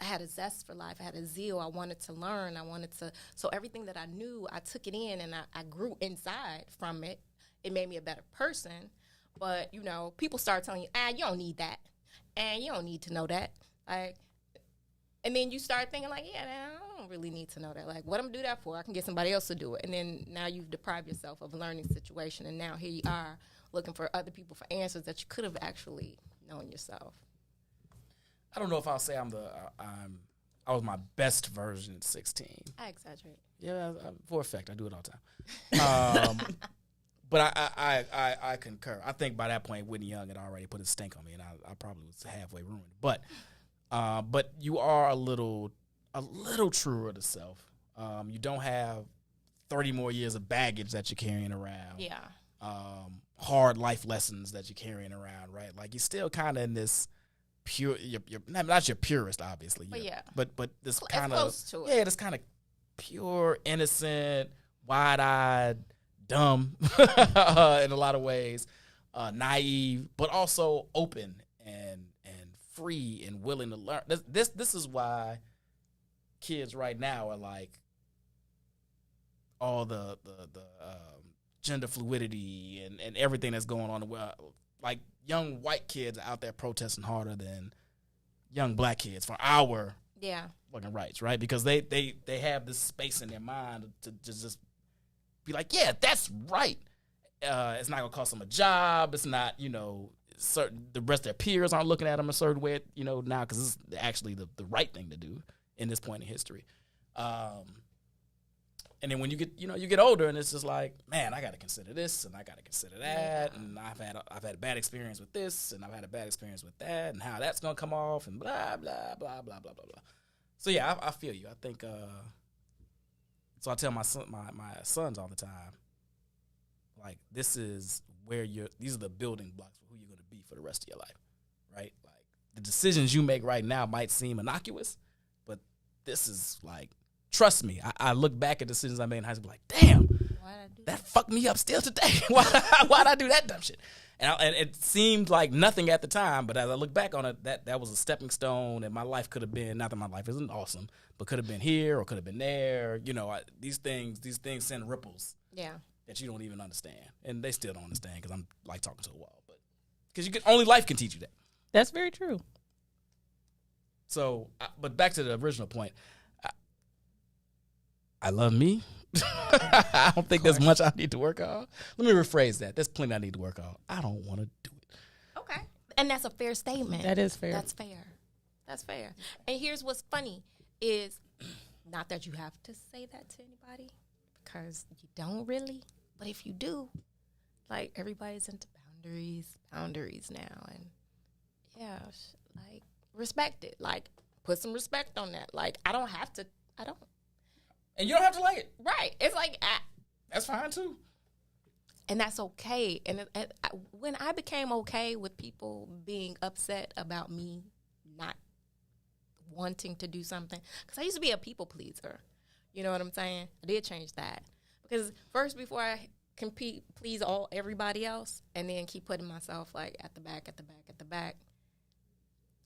had a zest for life. I had a zeal. I wanted to learn. So everything that I knew, I took it in and I grew inside from it. It made me a better person. But, people start telling you, you don't need that. And you don't need to know that. Like, and then you start thinking like, yeah, I don't really need to know that. Like, what I'm going to do that for? I can get somebody else to do it. And then now you've deprived yourself of a learning situation. And now here you are looking for other people for answers that you could have actually known yourself. I don't know if I'll say I was my best version at 16. I exaggerate. Yeah, for effect, I do it all the time. But I concur. I think by that point, Whitney Young had already put his stink on me, and I probably was halfway ruined. But you are a little truer to self. You don't have 30 more years of baggage that you're carrying around. Yeah. Hard life lessons that you're carrying around, right? Like you're still kind of in this pure. You're not your purest, obviously. But yeah. But this It's kind of close to it. this kind of pure, innocent, wide-eyed, dumb in a lot of ways, naive, but also open and free and willing to learn. This is why kids right now are like all the gender fluidity and everything that's going on. Like young white kids out there protesting harder than young black kids for our fucking rights, right? Because they have this space in their mind to just be like, yeah, that's right. It's not gonna cost them a job. It's not, certain the rest of their peers aren't looking at them a certain way, now because this is actually the right thing to do in this point in history. And then when you get older, and it's just like, man, I got to consider this, and I got to consider that, and I've had a bad experience with this, and I've had a bad experience with that, and how that's gonna come off, and blah blah blah blah blah blah blah. So yeah, I feel you. I think. So I tell my sons all the time, like this is these are the building blocks for who you're gonna be for the rest of your life, right? Like the decisions you make right now might seem innocuous, but this is like, trust me, I look back at decisions I made in high school like, damn, that fucked me up still today. Why'd I do that dumb shit? And it seemed like nothing at the time, but as I look back on it, that was a stepping stone, and my life could have been, not that my life isn't awesome, but could have been here or could have been there. You know, these things send ripples that you don't even understand, and they still don't understand because I'm like talking to a wall. But because only life can teach you that. That's very true. So, but back to the original point, I love me. I don't think there's much I need to work on. Let me rephrase that. There's plenty I need to work on. I don't want to do it. Okay. And that's a fair statement. That is fair. That's fair. That's fair. And here's what's funny is not that you have to say that to anybody because you don't really, but if you do, like everybody's into boundaries now. And yeah, like respect it. Like put some respect on that. Like I don't. And you don't have to like it. Right. It's like, that's fine too. And that's okay. And when I became okay with people being upset about me not wanting to do something, because I used to be a people pleaser. You know what I'm saying? I did change that. Because first, before I please everybody else, and then keep putting myself like at the back,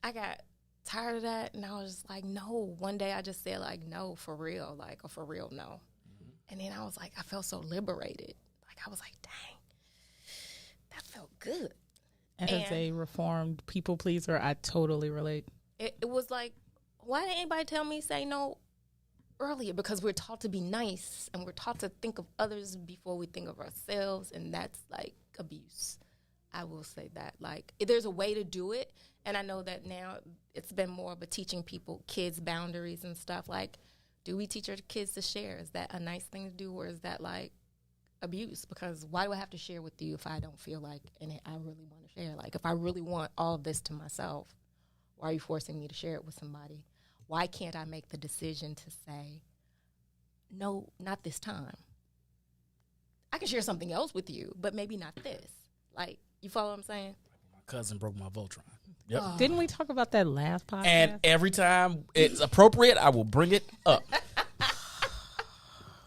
I got tired of that, and I was just like, no. One day I just said like, no, for real, like, or for real, no. Mm-hmm. And then I was like, I felt so liberated. Like I was like, dang, that felt good. And as a reformed people pleaser, I totally relate. It was like, why didn't anybody tell me say no earlier? Because we're taught to be nice, and we're taught to think of others before we think of ourselves, and that's like abuse. I will say that. Like, there's a way to do it, and I know that now it's been more of a teaching kids boundaries and stuff. Like, do we teach our kids to share? Is that a nice thing to do, or is that, like, abuse? Because why do I have to share with you if I don't feel like, and I really want to share? Like, if I really want all of this to myself, why are you forcing me to share it with somebody? Why can't I make the decision to say, no, not this time? I can share something else with you, but maybe not this. Like, you follow what I'm saying? My cousin broke my Voltron. Yep. Oh. Didn't we talk about that last podcast? And every time it's appropriate, I will bring it up.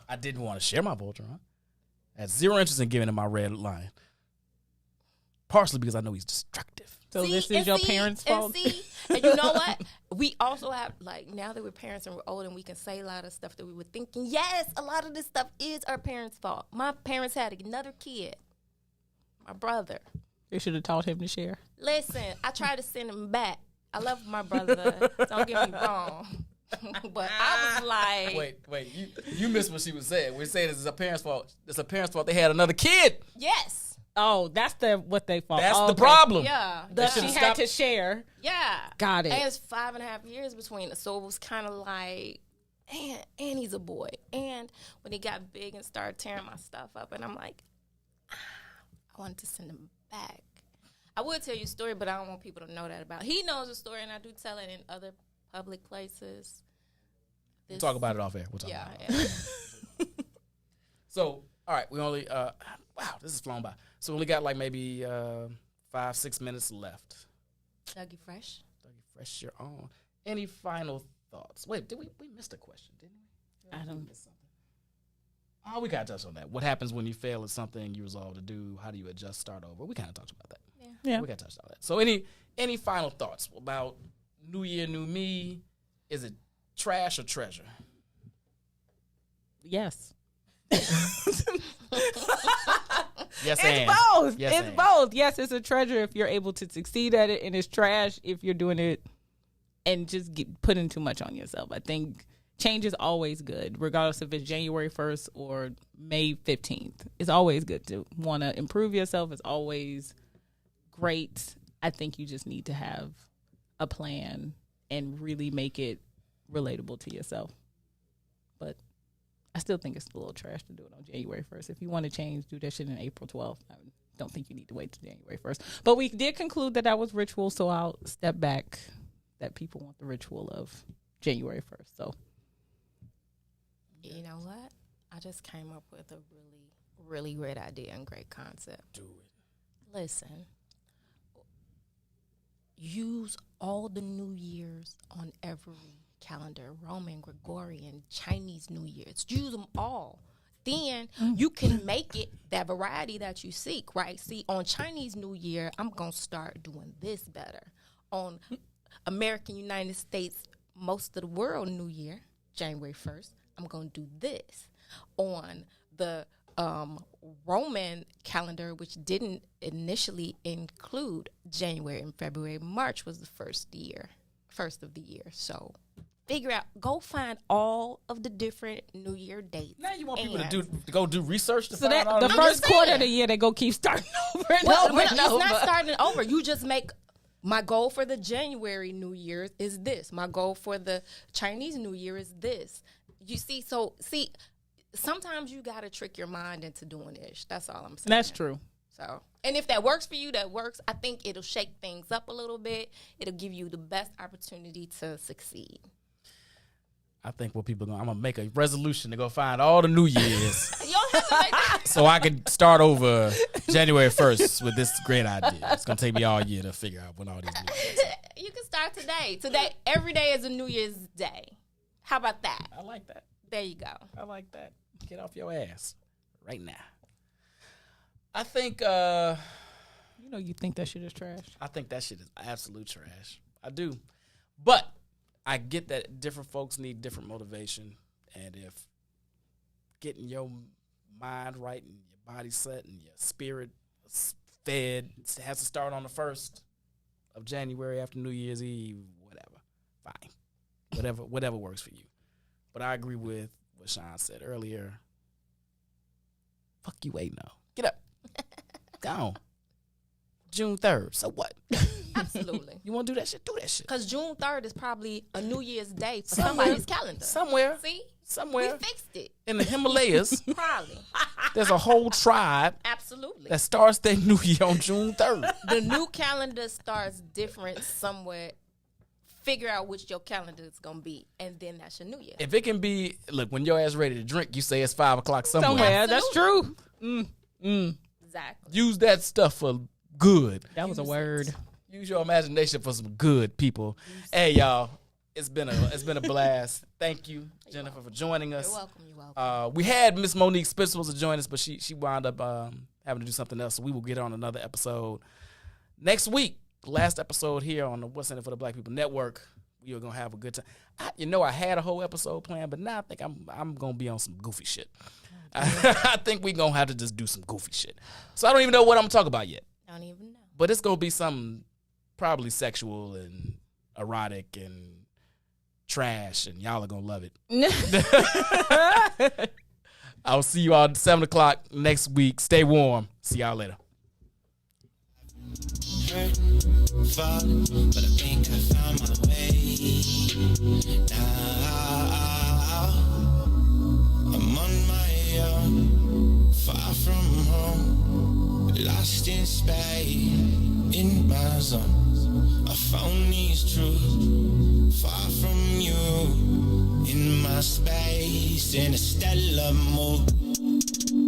I didn't want to share my Voltron. I had zero interest in giving him my red lion. Partially because I know he's destructive. So this is your parents' fault? And you know what? We also have, like, now that we're parents and we're old and we can say a lot of stuff that we were thinking, yes, a lot of this stuff is our parents' fault. My parents had another kid, my brother. They should have taught him to share. Listen, I tried to send him back. I love my brother. Don't get me wrong. But I was like... Wait. You missed what she was saying. We're saying it's a parent's fault. It's a parent's fault they had another kid. Yes. Oh, that's what they fault. That's the problem. Yeah. She had to share. Yeah. Got it. And it's 5.5 years between us. So it was kind of like, and he's a boy. And when he got big and started tearing my stuff up, and I'm like, I wanted to send him back. I would tell you a story, but I don't want people to know that about. He knows the story, and I do tell it in other public places. We'll talk about it off air. We'll talk about it. Yeah. So, all right, we only, wow, this has flown by. So we only got like maybe 5-6 minutes left. Dougie Fresh, you're on. Any final thoughts? Wait, we missed a question, didn't we? I don't. Miss something. Oh, we got to touch on that. What happens when you fail at something you resolve to do? How do you adjust, start over? We kind of talked about that. Yeah. We got to touch on that. So any final thoughts about New Year, New Me? Is it trash or treasure? Yes. Yes, it's both. Yes, it's both. Yes, it's a treasure if you're able to succeed at it, and it's trash if you're doing it and just putting too much on yourself. I think change is always good, regardless if it's January 1st or May 15th. It's always good to want to improve yourself. It's always great. I think you just need to have a plan and really make it relatable to yourself. But I still think it's a little trash to do it on January 1st. If you want to change, do that shit in April 12th. I don't think you need to wait till January 1st. But we did conclude that was ritual, so I'll step back that people want the ritual of January 1st. So, you know what? I just came up with a really, really great idea and great concept. Do it. Listen, use all the New Years on every calendar, Roman, Gregorian, Chinese New Year's. Use them all. Then you can make it that variety that you seek, right? See, on Chinese New Year, I'm going to start doing this better. On American United States, most of the world New Year, January 1st, I'm going to do this. On the Roman calendar, which didn't initially include January and February, March was the first of the year. So figure out, go find all of the different New Year dates. Now you want people to go do research to So find all the the first quarter of the year, they go keep starting over. Well, it's not starting over. You just make, my goal for the January New Year is this. My goal for the Chinese New Year is this. You see, sometimes you got to trick your mind into doing ish. That's all I'm saying. That's true. So, and if that works for you, that works. I think it'll shake things up a little bit. It'll give you the best opportunity to succeed. I think what people I'm gonna make a resolution to go find all the New Years You don't have to make that. so I can start over January 1st with this great idea. It's gonna take me all year to figure out when all these New Years are. You can start today. Today, every day is a New Year's Day. How about that? I like that. There you go. I like that. Get off your ass right now. I think You think that shit is trash. I think that shit is absolute trash. I do. But I get that different folks need different motivation. And if getting your mind right and your body set and your spirit fed has to start on the 1st of January after New Year's Eve, whatever. Fine. Whatever works for you. But I agree with what Sean said earlier. Fuck you waiting on. Get up. Go on. June 3rd. So what? Absolutely. You want to do that shit? Do that shit. Because June 3rd is probably a New Year's Day for somebody's calendar. Somewhere. See? Somewhere. We fixed it. In the Himalayas, Probably. there's a whole tribe Absolutely. that starts their new year on June 3rd. The new calendar starts different somewhere. Figure out which your calendar is going to be, and then that's your New Year. If it can be, look, when your ass ready to drink, you say it's 5 o'clock somewhere. Somewhere. That's true. Exactly. Use that stuff for good. That was a word. Use your imagination for some good, people. Hey, y'all, it's been a blast. Thank you, Jennifer, for joining us. You're welcome. You're welcome. We had Miss Monique Spitz supposed to join us, but she wound up having to do something else. So we will get her on another episode next week. Last episode here on the What's in It for the Black People Network. We are gonna have a good time. I had a whole episode planned, but now I think I'm gonna be on some goofy shit. I think we gonna have to just do some goofy shit. So I don't even know what I'm gonna talk about yet. I don't even know. But it's gonna be something probably sexual and erotic and trash, and y'all are gonna love it. I'll see you all at 7 o'clock next week. Stay warm. See y'all later. Falling, but I think I found my way. Now I'm on my own, far from home, lost in space, in my zone. I found these truths, far from you, in my space, in a stellar mood.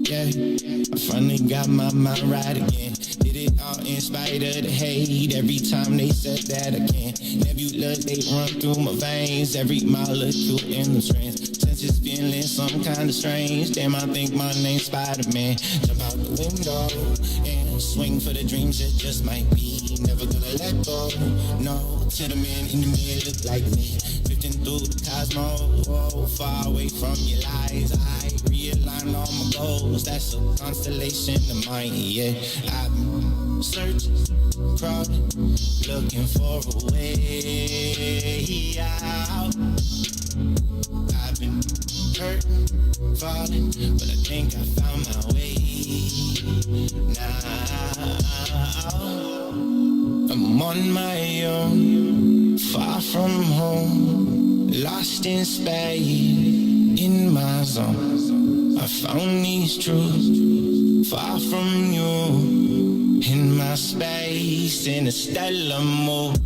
Yeah, I finally got my mind right again. Did it all in spite of the hate. Every time they said that I can't. Nebulas, they run through my veins. Every molecule in the strands. Senses feeling some kind of strange. Damn, I think my name's Spider-Man. Jump out the window and swing for the dreams that just might be. Never gonna let go. No, to the man in the mirror look like me. Drifting through the cosmos. Oh, far away from your lies. I realign all my goals. That's a constellation of mine, yeah. I've been searching, crawling, looking for a way out. I've been hurting, falling, but I think I found my way. Now I'm on my own, far from home, lost in space, in my zone. I found these truths, far from you, in my space, in a stellar mode.